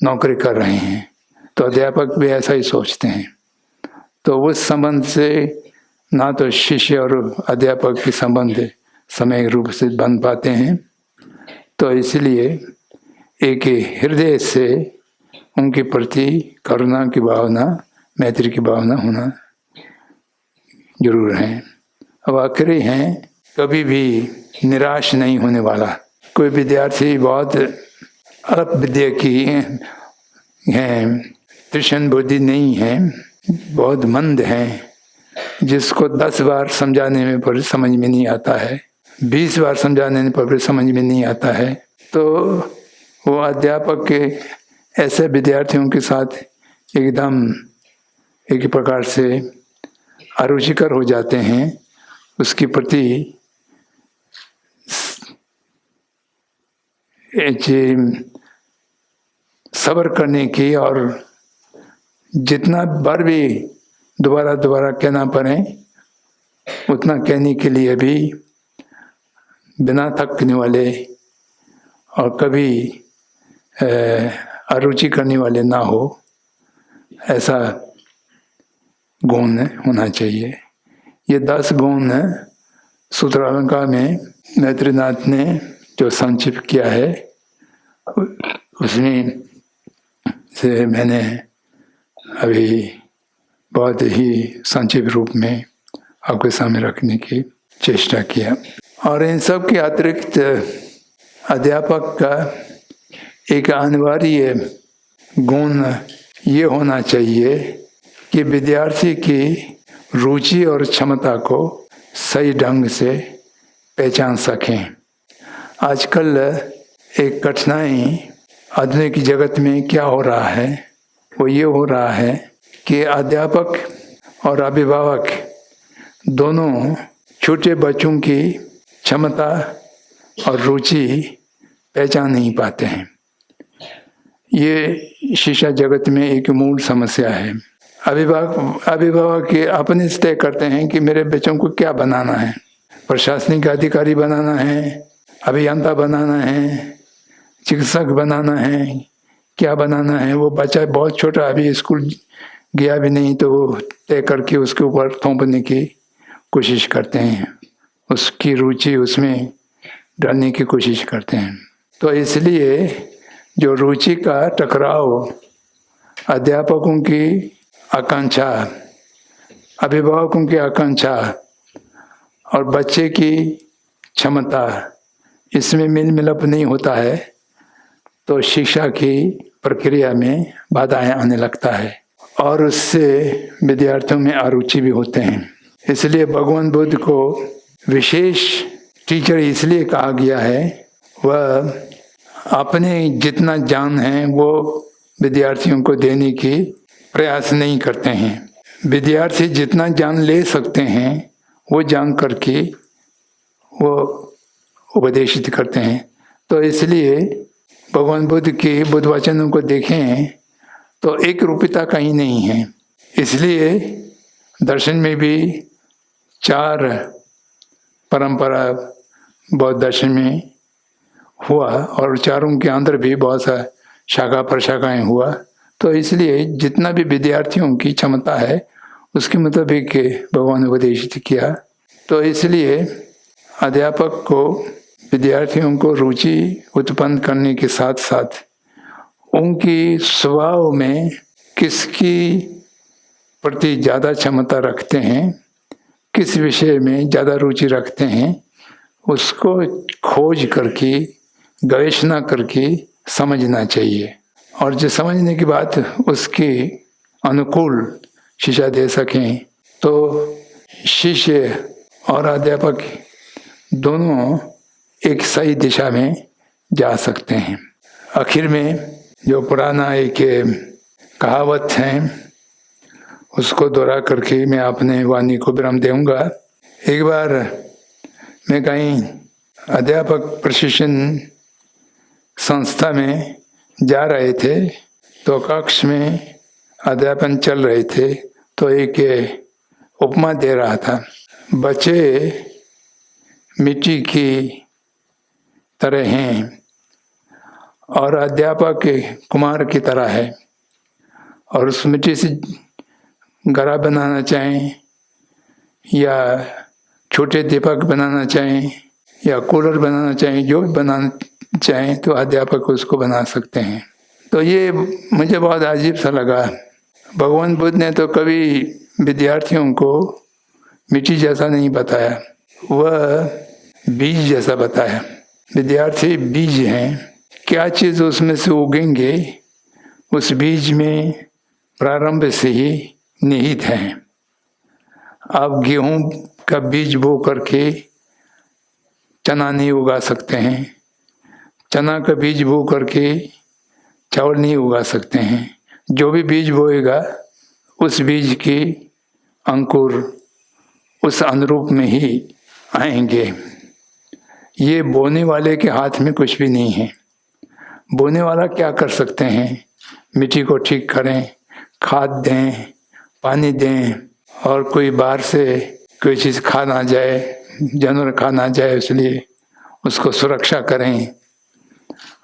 S2: नौकरी कर रहे हैं, तो अध्यापक भी ऐसा ही सोचते हैं। तो उस संबंध से ना तो शिष्य और अध्यापक के संबंध समय रूप से बन पाते हैं। तो इसलिए एक हृदय से उनके प्रति करुणा की भावना, मैत्री की भावना होना जरूर है। अब आखिरी हैं, कभी भी निराश नहीं होने वाला। कोई विद्यार्थी बहुत अल्प विद्या की हैं, तीक्ष्ण बुद्धि नहीं है, बहुत मंद हैं, जिसको 10 बार समझाने में पर समझ में नहीं आता है, 20 बार समझाने पर समझ में नहीं आता है, तो वो अध्यापक के ऐसे विद्यार्थियों के साथ एकदम एक प्रकार से अरुचिकर हो जाते हैं। उसके प्रति सब्र करने की, और जितना बार भी दोबारा दोबारा कहना पड़े उतना कहने के लिए भी बिना थकने वाले और कभी अरुचि करने वाले ना हो, ऐसा गुण होना चाहिए। ये 10 गुण सूत्रालंकार में मैत्रीनाथ ने जो संक्षिप्त किया है उसमें से मैंने अभी बहुत ही संक्षिप्त रूप में आपके सामने रखने की चेष्टा किया। और इन सब के अतिरिक्त अध्यापक का एक अनिवार्य गुण ये होना चाहिए कि विद्यार्थी की रुचि और क्षमता को सही ढंग से पहचान सकें। आजकल एक कठिनाई आधुनिक जगत में क्या हो रहा है, वो ये हो रहा है कि अध्यापक और अभिभावक दोनों छोटे बच्चों की क्षमता और रुचि पहचान नहीं पाते हैं। ये शिक्षा जगत में एक मूल समस्या है। अभिभावक अपने से तय करते हैं कि मेरे बच्चों को क्या बनाना है, प्रशासनिक अधिकारी बनाना है, अभियंता बनाना है, चिकित्सक बनाना है, क्या बनाना है। वो बच्चा बहुत छोटा, अभी स्कूल गया भी नहीं, तो वो तय करके उसके ऊपर थोपने की कोशिश करते हैं, उसकी रुचि उसमें डालने की कोशिश करते हैं। तो इसलिए जो रुचि का टकराव अध्यापकों की आकांक्षा, अभिभावकों की आकांक्षा और बच्चे की क्षमता, इसमें मेल मिलाप नहीं होता है तो शिक्षा की प्रक्रिया में बाधाएं आने लगता है और उससे विद्यार्थियों में अरुचि भी होते हैं। इसलिए भगवान बुद्ध को विशेष टीचर इसलिए कहा गया है, वह अपने जितना ज्ञान है वो विद्यार्थियों को देने की प्रयास नहीं करते हैं। विद्यार्थी जितना ज्ञान ले सकते हैं वो जान करके वो उपदेशित करते हैं। तो इसलिए भगवान बुद्ध के बुद्ध वचनों को देखें तो एक रूपता कहीं नहीं है। इसलिए दर्शन में भी 4 परंपरा बौद्ध दर्शन में हुआ और चारों के अंदर भी बहुत सा शाखा प्रशाखाएं हुआ। तो इसलिए जितना भी विद्यार्थियों की क्षमता है उसके मुताबिक भगवान ने उपदेशित किया। तो इसलिए अध्यापक को विद्यार्थियों को रुचि उत्पन्न करने के साथ साथ उनकी स्वभाव में किसकी प्रति ज़्यादा क्षमता रखते हैं, किस विषय में ज़्यादा रुचि रखते हैं, उसको खोज करके गवेषणा करके समझना चाहिए और जो समझने के बाद उसके अनुकूल शिक्षा दे सकें तो शिष्य और अध्यापक दोनों एक सही दिशा में जा सकते हैं। आखिर में जो पुराना एक कहावत है उसको दोहरा करके मैं अपने वाणी को विराम दूंगा। एक बार मैं कहीं अध्यापक प्रशिक्षण संस्था में जा रहे थे तो कक्ष में अध्यापन चल रहे थे तो एक उपमा दे रहा था। बच्चे मिट्टी की तरह हैं और अध्यापक कुम्हार की तरह है और उस मिट्टी से घड़ा बनाना चाहें या छोटे दीपक बनाना चाहें या कूलर बनाना चाहें, जो बनाना चाहें तो अध्यापक उसको बना सकते हैं। तो ये मुझे बहुत अजीब सा लगा। भगवान बुद्ध ने तो कभी विद्यार्थियों को मिट्टी जैसा नहीं बताया, वह बीज जैसा बताया। विद्यार्थी बीज हैं, क्या चीज़ उसमें से उगेंगे उस बीज में प्रारंभ से ही निहित हैं। आप गेहूं का बीज बो करके चना नहीं उगा सकते हैं, चना का बीज बो करके चावल नहीं उगा सकते हैं। जो भी बीज बोएगा उस बीज की अंकुर उस अनुरूप में ही आएंगे। ये बोने वाले के हाथ में कुछ भी नहीं है। बोने वाला क्या कर सकते हैं? मिट्टी को ठीक करें, खाद दें, पानी दें, और कोई बाहर से कोई चीज़ खा ना जाए, जानवर खा ना जाए, इसलिए उसको सुरक्षा करें।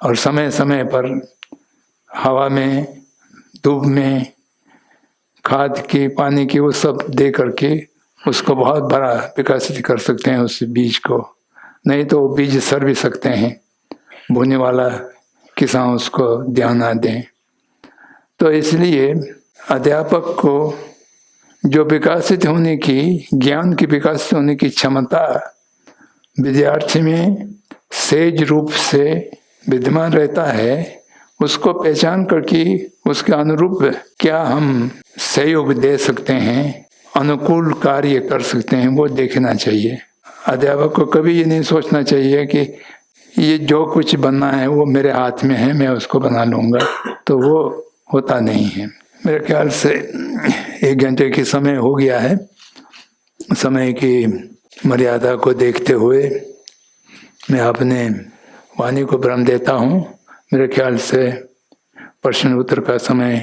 S2: और समय समय पर हवा में, धूप में खाद की, पानी की, वो सब दे करके उसको बहुत बड़ा विकसित कर सकते हैं उस बीज को। नहीं तो वो बीज सड़ भी सकते हैं, बोने वाला किसान उसको ध्यान ना दें। तो इसलिए अध्यापक को जो विकसित होने की, ज्ञान की विकसित होने की क्षमता विद्यार्थी में सहज रूप से विद्यमान रहता है, उसको पहचान करके उसके अनुरूप क्या हम सहयोग दे सकते हैं, अनुकूल कार्य कर सकते हैं, वो देखना चाहिए। अध्यापक को कभी ये नहीं सोचना चाहिए कि ये जो कुछ बनना है वो मेरे हाथ में है, मैं उसको बना लूँगा, तो वो होता नहीं है। मेरे ख्याल से 1 घंटे की समय हो गया है। समय की मर्यादा को देखते हुए मैं अपने वाणी को विराम देता हूँ। मेरे ख्याल से प्रश्न उत्तर का समय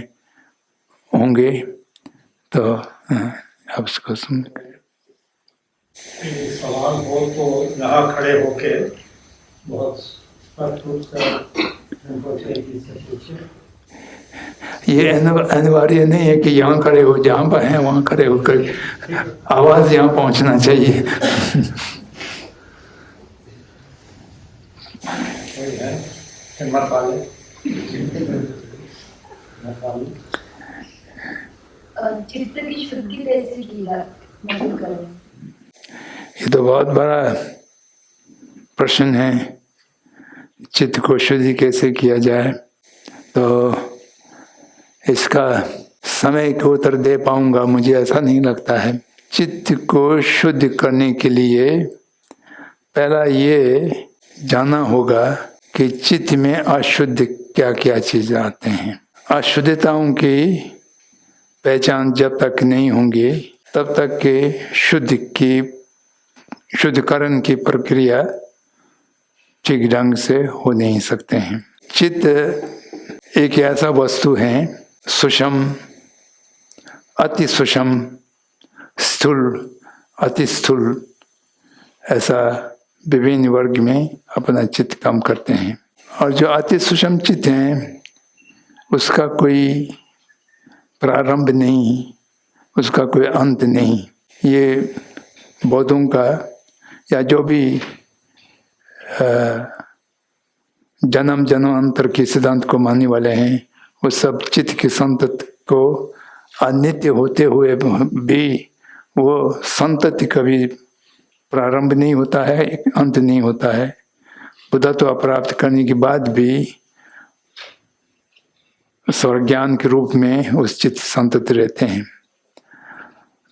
S2: होंगे, तो आप उसको सुन।
S1: सवाल हो तो यहाँ खड़े होके बहुत स्पष्ट रूप से पूछिए।
S2: ये अनिवार्य नहीं है कि यहाँ खड़े हो, जहाँ पर हैं वहाँ खड़े होकर आवाज़ यहाँ पहुँचना चाहिए।
S1: हिम्मत वाले
S3: चित्त की शुद्धि कैसे की जाए?
S2: ये तो बहुत बड़ा प्रश्न है, चित्त को शुद्धि कैसे किया जाए। तो इसका समय को उत्तर दे पाऊंगा, मुझे ऐसा नहीं लगता है। चित्त को शुद्ध करने के लिए पहला ये जानना होगा कि चित्त में अशुद्ध क्या क्या चीज़ आते हैं। अशुद्धताओं की पहचान जब तक नहीं होंगी तब तक के शुद्धकरण की प्रक्रिया ठीक ढंग से हो नहीं सकते हैं। चित्त एक ऐसा वस्तु है, सूक्ष्म, अति सूक्ष्म, स्थूल, अति स्थूल, ऐसा विभिन्न वर्ग में अपना चित्त काम करते हैं। और जो अति सूक्ष्म चित्त हैं उसका कोई प्रारंभ नहीं, उसका कोई अंत नहीं। ये बौद्धों का या जो भी जन्म जन्मांतर के सिद्धांत को मानने वाले हैं, वो सब चित्त की संतति को अनित्य होते हुए भी वो संतति कभी प्रारंभ नहीं होता है, अंत नहीं होता है। बुद्धत्व प्राप्त करने के बाद भी स्वर्ज्ञान के रूप में उस चित्त संतति रहते हैं।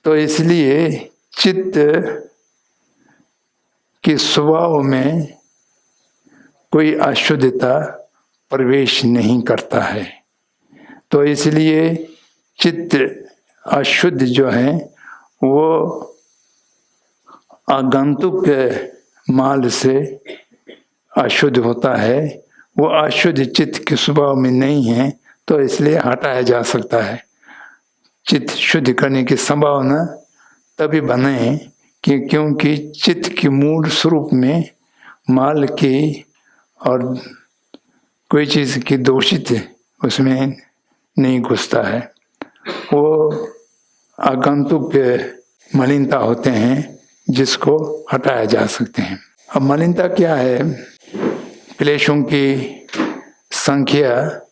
S2: तो इसलिए चित्त के स्वभाव में कोई अशुद्धता प्रवेश नहीं करता है। तो इसलिए चित्त अशुद्ध जो है वो आगंतुक माल से अशुद्ध होता है, वो अशुद्ध चित्त के स्वभाव में नहीं है, तो इसलिए हटाया जा सकता है। चित्त शुद्ध करने की संभावना तभी बने कि क्योंकि चित्त के मूल स्वरूप में माल की और कोई चीज़ की दूषित उसमें नहीं घुसता है, वो आगंतुक मलिनता होते हैं जिसको हटाया जा सकते हैं। अब मलिनता क्या है? क्लेशों की संख्या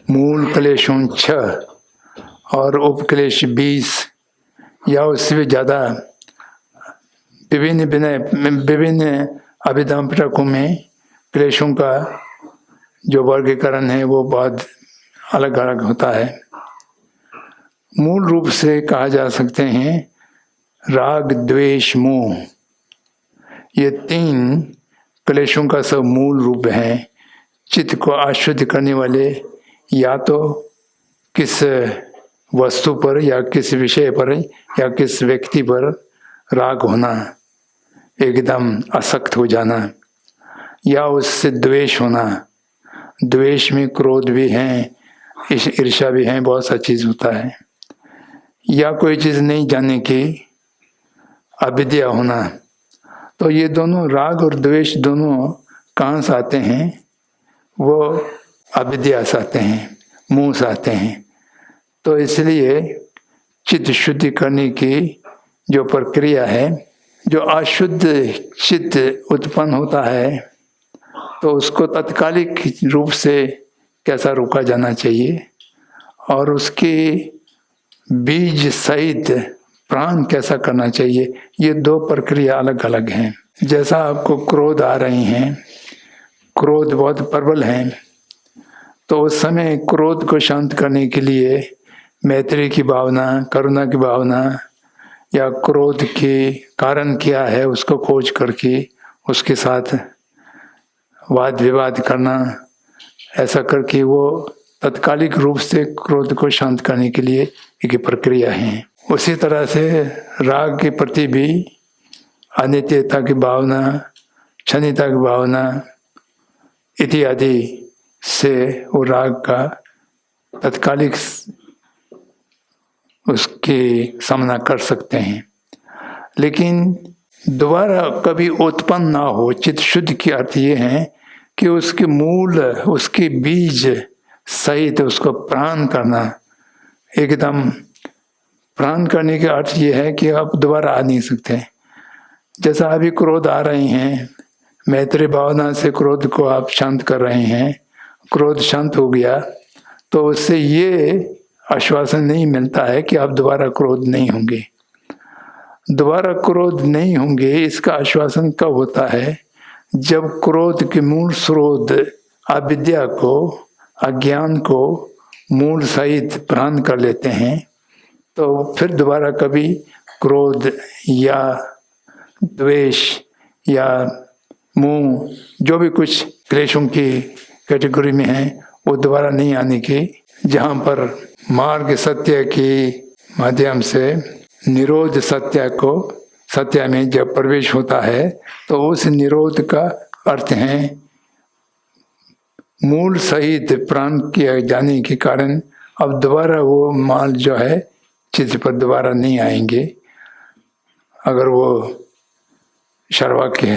S2: मूल क्लेशों 6 और उपक्लेश 20 या उससे भी ज़्यादा विभिन्न अभिधान प्रकों में क्लेशों का जो वर्गीकरण है वो बहुत अलग अलग होता है। मूल रूप से कहा जा सकते हैं राग, द्वेष, मोह, ये 3 क्लेशों का सब मूल रूप है। चित्त को अशुद्ध करने वाले या तो किस वस्तु पर या किस विषय पर या किस व्यक्ति पर राग होना, एकदम आसक्त हो जाना, या उससे द्वेष होना, द्वेष में क्रोध भी हैं, ईर्ष्या भी है, बहुत सा चीज होता है। या कोई चीज नहीं जानने की अविद्या होना, तो ये दोनों राग और द्वेष दोनों कहाँ से आते हैं? वो अविद्या से आते हैं, मुंह से आते हैं। तो इसलिए चित्त शुद्धि करने की जो प्रक्रिया है, जो अशुद्ध चित्त उत्पन्न होता है तो उसको तत्कालिक रूप से कैसा रोका जाना चाहिए और उसके बीज सहित प्राण कैसा करना चाहिए, ये दो प्रक्रिया अलग अलग हैं। जैसा आपको क्रोध आ रही हैं, क्रोध बहुत प्रबल हैं, तो उस समय क्रोध को शांत करने के लिए मैत्री की भावना, करुणा की भावना, या क्रोध के कारण क्या है उसको खोज करके उसके साथ वाद विवाद करना, ऐसा करके वो तत्कालिक रूप से क्रोध को शांत करने के लिए एक प्रक्रिया है। उसी तरह से राग के प्रति भी अनित्यता की भावना, क्षणिकता की भावना इत्यादि से वो राग का तत्कालिक उसके सामना कर सकते हैं, लेकिन दोबारा कभी उत्पन्न ना हो। चित्त शुद्ध की अर्थ ये है कि उसके मूल, उसके बीज सहित उसको प्राण करना। एकदम प्राण करने का अर्थ ये है कि आप दोबारा आ नहीं सकते। जैसा अभी क्रोध आ रहे हैं, मैत्री भावना से क्रोध को आप शांत कर रहे हैं, क्रोध शांत हो गया तो उससे ये आश्वासन नहीं मिलता है कि आप दोबारा क्रोध नहीं होंगे। दोबारा क्रोध नहीं होंगे इसका आश्वासन कब होता है? जब क्रोध के मूल स्रोत अविद्या को, अज्ञान को मूल सहित प्राण कर लेते हैं, तो फिर दोबारा कभी क्रोध या द्वेष या मोह, जो भी कुछ क्लेशों की कैटेगरी में है, वो दोबारा नहीं आने की। जहाँ पर मार्ग सत्य के माध्यम से निरोध सत्य में जब प्रवेश होता है तो उस निरोध का अर्थ है मूल सहित प्राण किए जाने के कारण अब दोबारा वो माल जो है चित्त पर दोबारा नहीं आएंगे। अगर वो सर्वाक्य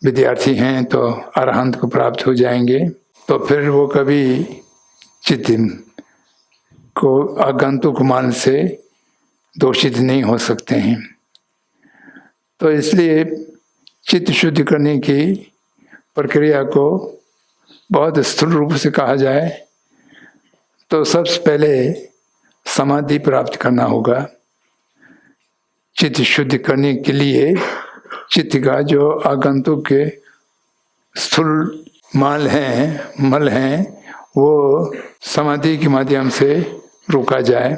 S2: विद्यार्थी हैं तो अरहंत को प्राप्त हो जाएंगे, तो फिर वो कभी चित्त को आगंतुक मान से दोषित नहीं हो सकते हैं। तो इसलिए चित्त शुद्ध करने की प्रक्रिया को बहुत स्थूल रूप से कहा जाए तो सबसे पहले समाधि प्राप्त करना होगा। चित्त शुद्ध करने के लिए चित्त का जो आगंतुक के स्थूल मल हैं वो समाधि के माध्यम से रोका जाए,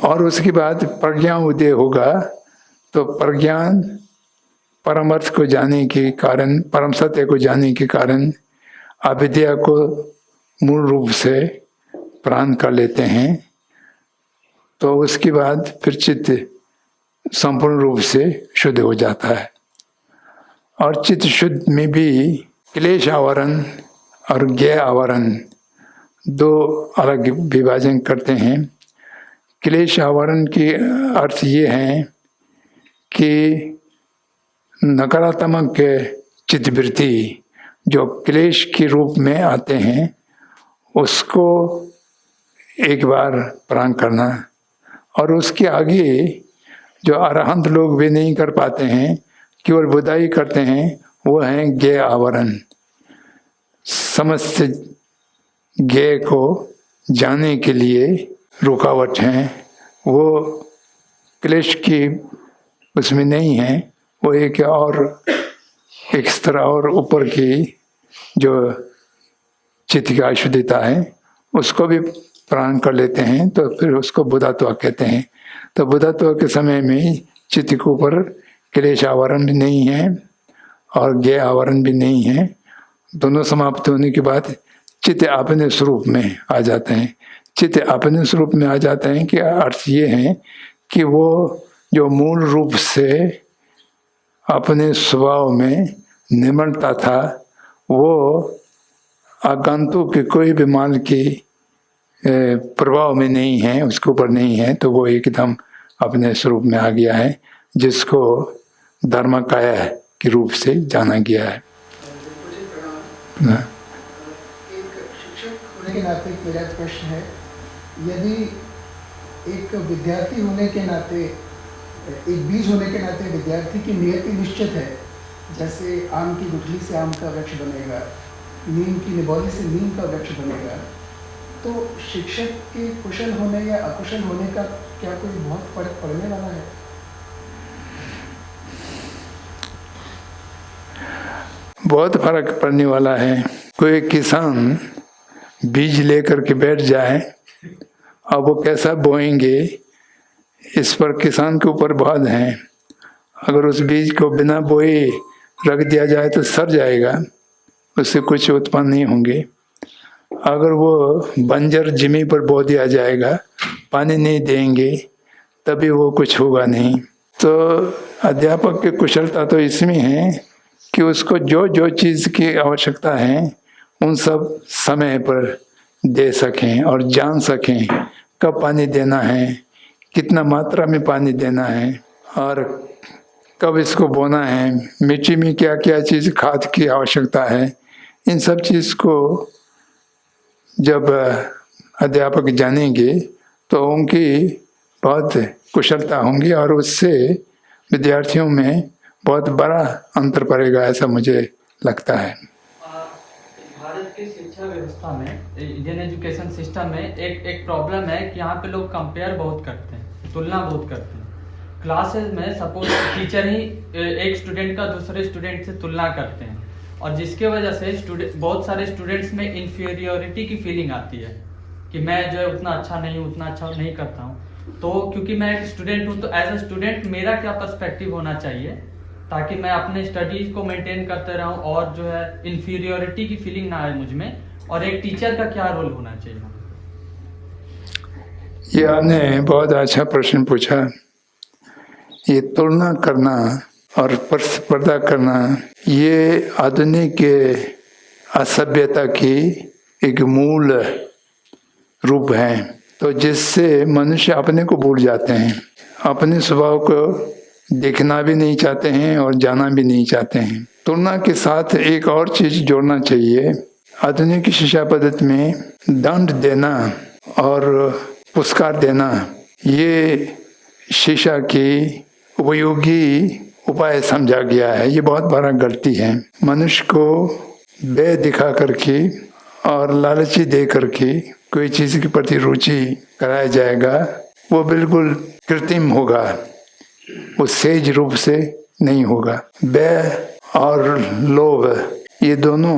S2: और उसके बाद प्रज्ञा उदय होगा। तो प्रज्ञान परम अर्थ को जानने के कारण, परम सत्य को जानने के कारण अविद्या को मूल रूप से प्राण कर लेते हैं। तो उसके बाद फिर चित्त संपूर्ण रूप से शुद्ध हो जाता है। और चित्त शुद्ध में भी क्लेश आवरण और ज्ञेय आवरण दो अलग विभाजन करते हैं। क्लेश आवरण के अर्थ ये हैं कि नकारात्मक चित्तवृत्ति जो क्लेश के रूप में आते हैं उसको एक बार प्राण करना, और उसके आगे जो अरहंत लोग भी नहीं कर पाते हैं, केवल बुदाई करते हैं, वो हैं ज्ञेय आवरण। समस्त ज्ञेय को जानने के लिए रुकावट हैं, वो क्लेश की उसमें नहीं है। वो एक स्तर और ऊपर की जो चित्त की अशुद्धता है उसको भी प्राण कर लेते हैं, तो फिर उसको बुधात्व कहते हैं। तो बुधात्व के समय में चित्त के ऊपर क्लेश आवरण भी नहीं है और ज्ञेय आवरण भी नहीं है। दोनों समाप्त होने के बाद चित्त अपने स्वरूप में आ जाते हैं। चित्त अपने स्वरूप में आ जाते हैं कि अर्थ ये है कि वो जो मूल रूप से अपने स्वभाव में निर्मलता था वो आगंतुक के कोई भी माल के प्रभाव में नहीं है, उसके ऊपर नहीं है, तो वो एकदम अपने स्वरूप में आ गया है, जिसको धर्मकाया के रूप से जाना गया है।
S4: एक शिक्षक होने के नाते मेरा प्रश्न है, यदि एक विद्यार्थी होने के नाते, एक बीज होने के नाते विद्यार्थी की नियति निश्चित है, जैसे आम की गुठली से आम का वृक्ष बनेगा, नीम की निबौली से नीम का वृक्ष बनेगा, तो शिक्षक के कुशल होने या अकुशल होने का क्या कोई बहुत फर्क पड़ने वाला है?
S2: बहुत फर्क पड़ने वाला है। कोई किसान बीज लेकर के बैठ जाए, अब वो कैसा बोएंगे इस पर किसान के ऊपर बहुत है। अगर उस बीज को बिना बोए रख दिया जाए तो सड़ जाएगा, उससे कुछ उत्पन्न नहीं होंगे। अगर वो बंजर जमीन पर बो दिया जाएगा, पानी नहीं देंगे, तभी वो कुछ होगा नहीं। तो अध्यापक की कुशलता तो इसमें है कि उसको जो जो चीज़ की आवश्यकता है उन सब समय पर दे सकें और जान सकें कब पानी देना है, कितना मात्रा में पानी देना है और कब इसको बोना है, मिट्टी में क्या क्या चीज़ खाद की आवश्यकता है। इन सब चीज़ को जब अध्यापक जानेंगे तो उनकी बहुत कुशलता होंगी और उससे विद्यार्थियों में बहुत बड़ा अंतर पड़ेगा, ऐसा मुझे लगता है।
S5: भारत की शिक्षा व्यवस्था में, इंडियन एजुकेशन सिस्टम में एक प्रॉब्लम है कि यहाँ पे लोग कंपेयर बहुत करते हैं, तुलना बहुत करते हैं। क्लासेस में सपोज टीचर ही एक स्टूडेंट का दूसरे स्टूडेंट से तुलना करते हैं और जिसके वजह से बहुत सारे स्टूडेंट्स में इन्फीरियोरिटी की फीलिंग आती है कि मैं जो है उतना अच्छा नहीं हूँ, उतना अच्छा नहीं करता हूँ। तो क्योंकि मैं एक स्टूडेंट हूँ तो एज अ स्टूडेंट मेरा क्या पर्सपेक्टिव होना चाहिए ताकि मैं अपने स्टडीज को मेंटेन करते रहूं और जो है इन्फीरियोरिटी की फीलिंग ना आए मुझ में, और एक टीचर का क्या रोल होना चाहिए?
S2: ये आपने बहुत अच्छा प्रश्न पूछा। ये तुलना करना और प्रतिस्पर्धा करना ये आधुनिक असभ्यता की एक मूल रूप है, तो जिससे मनुष्य अपने को भूल जाते हैं, अपने स्वभाव को देखना भी नहीं चाहते हैं और जाना भी नहीं चाहते हैं। तुलना के साथ एक और चीज जोड़ना चाहिए। आधुनिक शिक्षा पद्धति में दंड देना और पुरस्कार देना ये शिक्षा की उपयोगी उपाय समझा गया है। ये बहुत बड़ा गलती है। मनुष्य को भय दिखा करके और लालची दे करके कोई चीज के प्रति रुचि कराया जाएगा, वो बिल्कुल कृत्रिम होगा, वो सहज रूप से नहीं होगा। भय और लोभ ये दोनों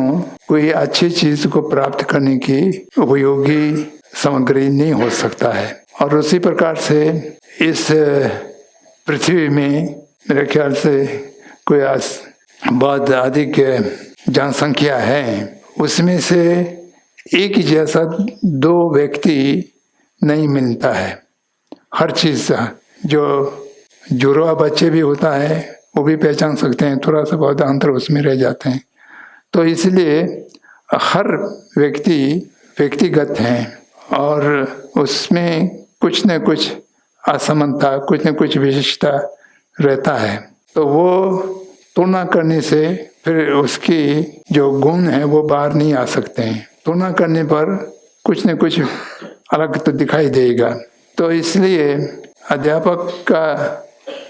S2: कोई अच्छी चीज को प्राप्त करने की उपयोगी सामग्री नहीं हो सकता है। और उसी प्रकार से इस पृथ्वी में मेरे ख्याल से कोई बहुत अधिक जनसंख्या है, उसमें से एक ही जैसा दो व्यक्ति नहीं मिलता है। हर चीज जो जुड़वा बच्चे भी होता है वो भी पहचान सकते हैं, थोड़ा सा बहुत अंतर उसमें रह जाते हैं। तो इसलिए हर व्यक्ति व्यक्तिगत हैं और उसमें कुछ न कुछ असमानता, कुछ न कुछ विशेषता रहता है। तो वो तुलना करने से फिर उसकी जो गुण है वो बाहर नहीं आ सकते हैं। तुलना करने पर कुछ न कुछ अलग तो दिखाई देगा। तो इसलिए अध्यापक का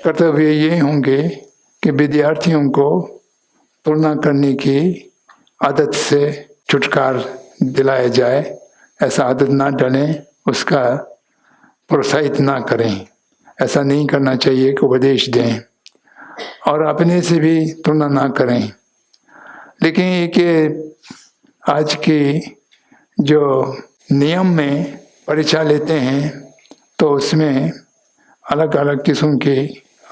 S2: कर्तव्य ये होंगे कि विद्यार्थियों को तुलना करने की आदत से छुटकारा दिलाया जाए। ऐसा आदत ना डालें, उसका प्रोत्साहित ना करें। ऐसा नहीं करना चाहिए कि उपदेश दें और अपने से भी तुलना ना करें। लेकिन ये कि आज की जो नियम में परीक्षा लेते हैं तो उसमें अलग अलग किस्म के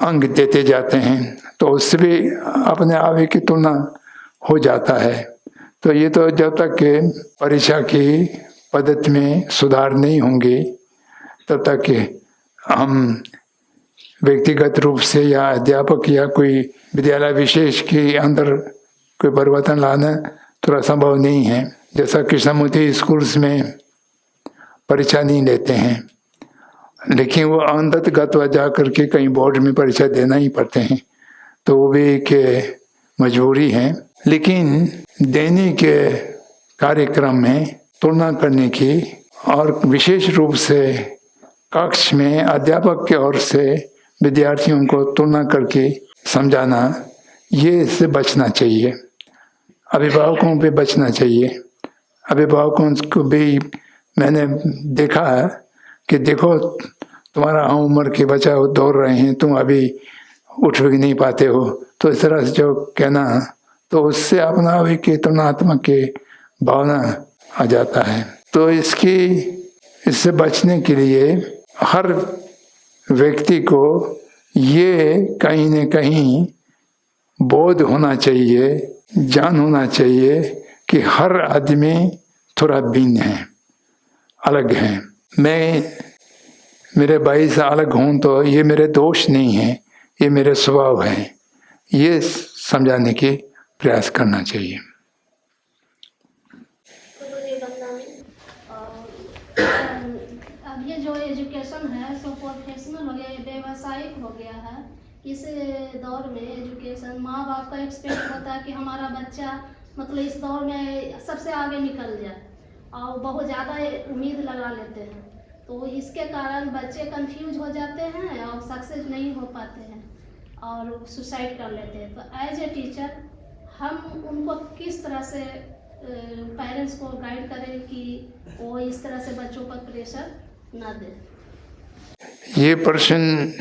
S2: अंक देते जाते हैं, तो उससे भी अपने आप की तुलना हो जाता है। तो ये तो जब तक के परीक्षा की पद्धति में सुधार नहीं होंगे तब तक के हम व्यक्तिगत रूप से या अध्यापक या कोई विद्यालय विशेष के अंदर कोई परिवर्तन लाना थोड़ा संभव नहीं है। जैसा कृष्णमूर्ति स्कूल्स में परीक्षा नहीं लेते हैं, लेकिन वो अंततगत जा करके कहीं बोर्ड में परीक्षा देना ही पड़ते हैं, तो वो भी एक मजबूरी है। लेकिन दैनिक कार्यक्रम में तुलना करने की और विशेष रूप से कक्ष में अध्यापक के ओर से विद्यार्थियों को तुलना करके समझाना, ये इससे बचना चाहिए। अभिभावकों पे बचना चाहिए। अभिभावकों को भी मैंने देखा है कि देखो तुम्हारा उम्र के बच्चा दौड़ रहे हैं, तुम अभी उठ भी नहीं पाते हो, तो इस तरह से जो कहना, तो उससे अपना भी के तुलनात्मक के भावना आ जाता है। तो इससे बचने के लिए हर व्यक्ति को ये कहीं न कहीं बोध होना चाहिए, जान होना चाहिए कि हर आदमी थोड़ा भिन्न है, अलग है। मैं मेरे भाई से अलग हूँ तो ये मेरे दोष नहीं है, ये मेरे स्वभाव है, ये समझाने के प्रयास करना चाहिए।
S6: अब ये जो एजुकेशन है सो प्रोफेशनल हो गया, व्यावसायिक हो गया है। इस दौर में एजुकेशन, माँ बाप का एक्सपेक्ट होता है कि हमारा बच्चा मतलब इस दौर में सबसे आगे निकल जाए, और बहुत ज़्यादा उम्मीद लगा लेते हैं। तो इसके कारण बच्चे कंफ्यूज हो जाते हैं और सक्सेस नहीं हो पाते हैं और सुसाइड कर लेते हैं। तो एज ए टीचर हम उनको किस तरह से पेरेंट्स को गाइड करें कि वो इस तरह से बच्चों पर प्रेशर ना दें?
S2: ये प्रश्न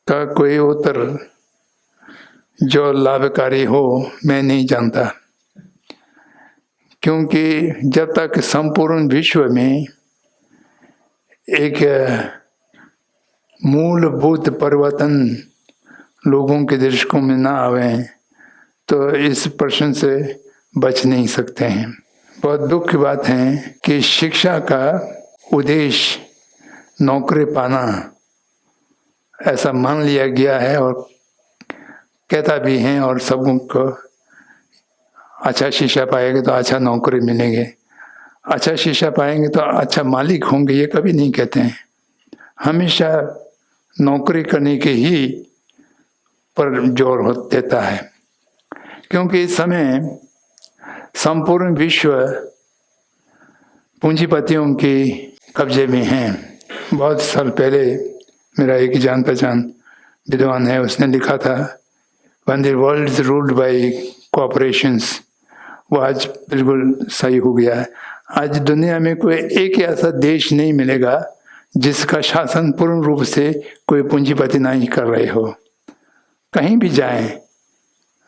S2: का कोई उत्तर जो लाभकारी हो मैं नहीं जानता, क्योंकि जब तक संपूर्ण विश्व में एक मूलभूत परिवर्तन लोगों के दृष्टिकोण में ना आवे तो इस प्रश्न से बच नहीं सकते हैं। बहुत दुख की बात है कि शिक्षा का उद्देश्य नौकरी पाना ऐसा मान लिया गया है और कहता भी है, और सबको को अच्छा शिक्षा पाएंगे तो अच्छा नौकरी मिलेंगे, अच्छा शिक्षा पाएंगे तो अच्छा मालिक होंगे, ये कभी नहीं कहते हैं। हमेशा नौकरी करने के ही पर जोर देता है, क्योंकि इस समय संपूर्ण विश्व पूंजीपतियों के कब्जे में है। बहुत साल पहले मेरा एक जान पहचान विद्वान है, उसने लिखा था When the world is ruled by corporations, वो आज बिल्कुल सही हो गया है। आज दुनिया में कोई एक ऐसा देश नहीं मिलेगा जिसका शासन पूर्ण रूप से कोई पूंजीपति नहीं कर रहे हो। कहीं भी जाएं,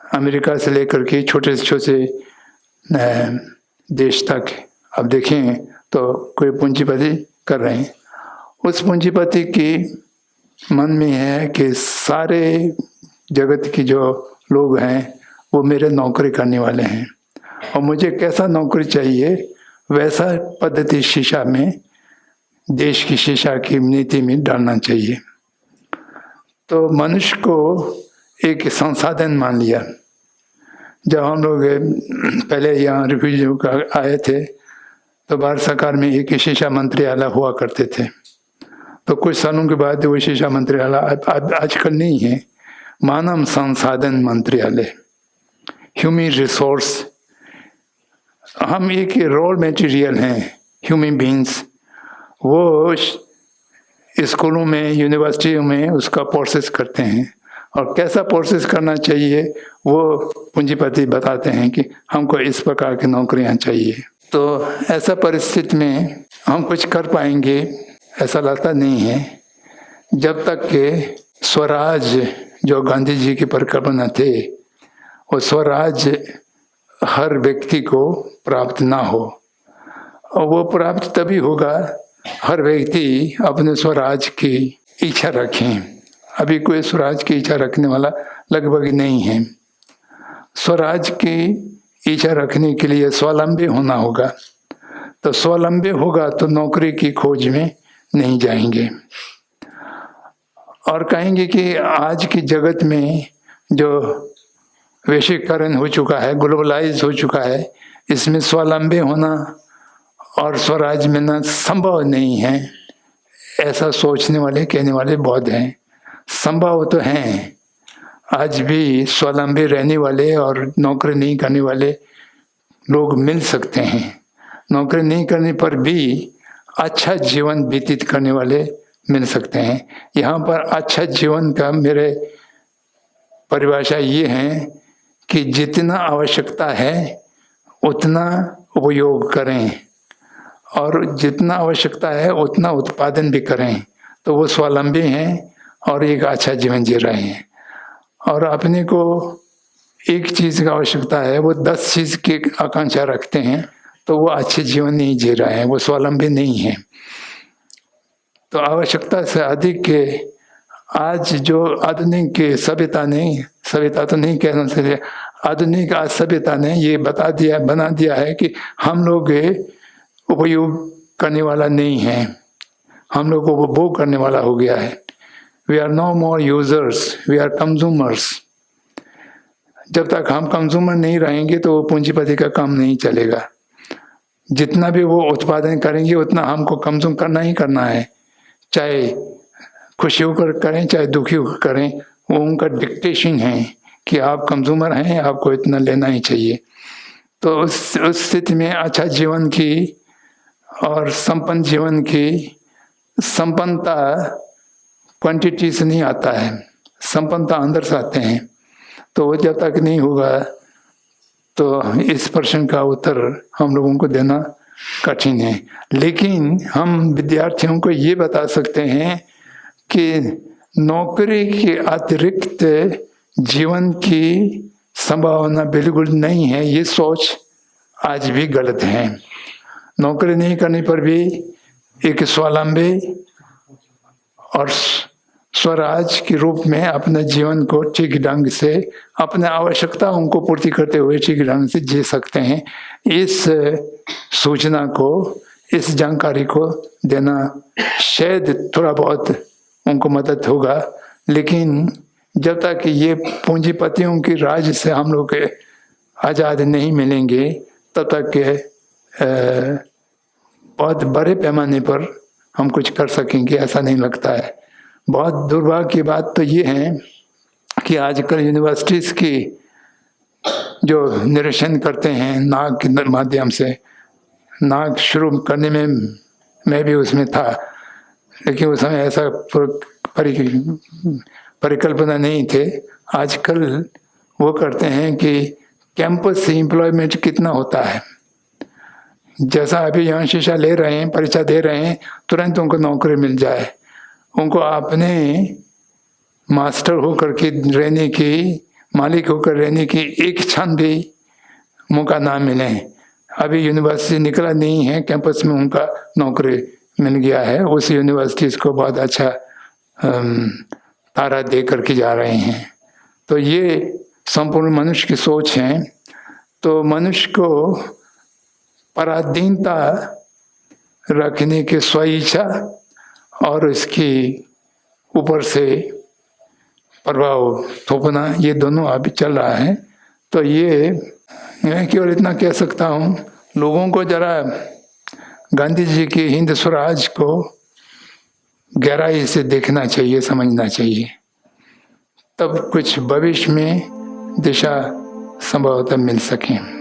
S2: अमेरिका से लेकर के छोटे से छोटे देश तक अब देखें तो कोई पूंजीपति कर रहे हैं। उस पूंजीपति की मन में है कि सारे जगत के जो लोग हैं वो मेरे नौकरी करने वाले हैं, और मुझे कैसा नौकरी चाहिए वैसा पद्धति शिक्षा में, देश की शिक्षा की नीति में डालना चाहिए। तो मनुष्य को एक संसाधन मान लिया। जब हम लोग पहले यहाँ रिफ्यूजी आए थे तो भारत सरकार में एक शिक्षा मंत्रालय हुआ करते थे। तो कुछ सालों के बाद वो शिक्षा मंत्रालय आजकल नहीं है, मानव संसाधन मंत्रालय, ह्यूमन रिसोर्स। हम एक रॉ मटेरियल हैं, ह्यूमन बींग्स। वो स्कूलों में, यूनिवर्सिटियों में उसका प्रोसेस करते हैं, और कैसा प्रोसेस करना चाहिए वो पूंजीपति बताते हैं कि हमको इस प्रकार की नौकरियां चाहिए। तो ऐसा परिस्थिति में हम कुछ कर पाएंगे ऐसा लगता नहीं है, जब तक के स्वराज जो गांधी जी की परिकल्पना थे वो स्वराज हर व्यक्ति को प्राप्त ना हो। और वो प्राप्त तभी होगा हर व्यक्ति अपने स्वराज की इच्छा रखें। अभी कोई स्वराज की इच्छा रखने वाला लगभग नहीं है। स्वराज की इच्छा रखने के लिए स्वावलंबी होना होगा। तो स्वावलंबी होगा तो नौकरी की खोज में नहीं जाएंगे, और कहेंगे कि आज की जगत में जो वैश्वीकरण हो चुका है, ग्लोबलाइज हो चुका है, इसमें स्वावलंबी होना और स्वराज मिलना संभव नहीं है, ऐसा सोचने वाले कहने वाले बहुत हैं। संभव तो हैं, आज भी स्वावलंबी रहने वाले और नौकरी नहीं करने वाले लोग मिल सकते हैं। नौकरी नहीं करने पर भी अच्छा जीवन व्यतीत करने वाले मिल सकते हैं। यहाँ पर अच्छा जीवन का मेरे परिभाषा ये है कि जितना आवश्यकता है उतना उपयोग करें और जितना आवश्यकता है उतना उत्पादन भी करें, तो वो स्वावलंबी हैं और एक अच्छा जीवन जी रहे हैं। और अपने को एक चीज़ का आवश्यकता है, वो 10 चीज़ की आकांक्षा रखते हैं, तो वो अच्छे जीवन नहीं जी रहे हैं, वो स्वावलंबी नहीं है। तो आवश्यकता से अधिक के आज जो आधुनिक सभ्यता तो नहीं कहना चाहिए, आधुनिक आज सभ्यता ने ये बना दिया है कि हम लोग उपयोग करने वाला नहीं है, हम लोग उपभोग करने वाला हो गया है। We are no more users, we are consumers. जब तक हम कंज्यूमर नहीं रहेंगे तो वो पूंजीपति का काम नहीं चलेगा। जितना भी वो उत्पादन करेंगे उतना हमको कंज्यूम करना ही करना है, चाहे खुशी होकर करें चाहे दुखी होकर करें, वो उनका डिक्टेशन है कि आप कंज्यूमर हैं, आपको इतना लेना ही चाहिए। तो उस स्थिति में अच्छा जीवन की और संपन्न जीवन की संपन्नता क्वांटिटी से नहीं आता है, संपन्नता अंदर से आते हैं। तो वो जब तक नहीं होगा तो इस प्रश्न का उत्तर हम लोगों को देना कठिन है। लेकिन हम विद्यार्थियों को ये बता सकते हैं कि नौकरी के अतिरिक्त जीवन की संभावना बिल्कुल नहीं है, ये सोच आज भी गलत है। नौकरी नहीं करने पर भी एक स्वावलंबी और स्वराज के रूप में अपने जीवन को ठीक ढंग से अपने आवश्यकताओं को पूर्ति करते हुए ठीक ढंग से जी सकते हैं। इस सूचना को, इस जानकारी को देना शायद थोड़ा बहुत उनको मदद होगा, लेकिन जब तक ये पूंजीपतियों की राज से हम लोग आज़ाद नहीं मिलेंगे तब तक बहुत बड़े पैमाने पर हम कुछ कर सकेंगे ऐसा नहीं लगता है। बहुत दुर्भाग्य की बात तो ये है कि आजकल यूनिवर्सिटीज़ की जो निरीक्षण करते हैं नाग के माध्यम से, नाग शुरू करने में मैं भी उसमें था, लेकिन उस समय ऐसा परिकल्पना नहीं थे। आजकल वो करते हैं कि कैंपस से एम्प्लॉयमेंट कितना होता है, जैसा अभी यहाँ शिक्षा ले रहे हैं, परीक्षा दे रहे हैं, तुरंत उनको नौकरी मिल जाए, उनको अपने मास्टर होकर के रहने की, मालिक होकर रहने की एक क्षण भी मौका ना मिले। अभी यूनिवर्सिटी निकला नहीं है, कैंपस में उनका नौकरी मिल गया है, उस यूनिवर्सिटीज़ को बहुत अच्छा तारा दे करके जा रहे हैं। तो ये संपूर्ण मनुष्य की सोच है। तो मनुष्य को पराधीनता रखने की स्वेच्छा और इसकी ऊपर से प्रभाव थोपना, ये दोनों अभी चल रहा है। तो ये मैं केवल इतना कह सकता हूँ, लोगों को जरा गांधी जी की हिंद स्वराज को गहराई से देखना चाहिए, समझना चाहिए, तब कुछ भविष्य में दिशा संभवतः मिल सके।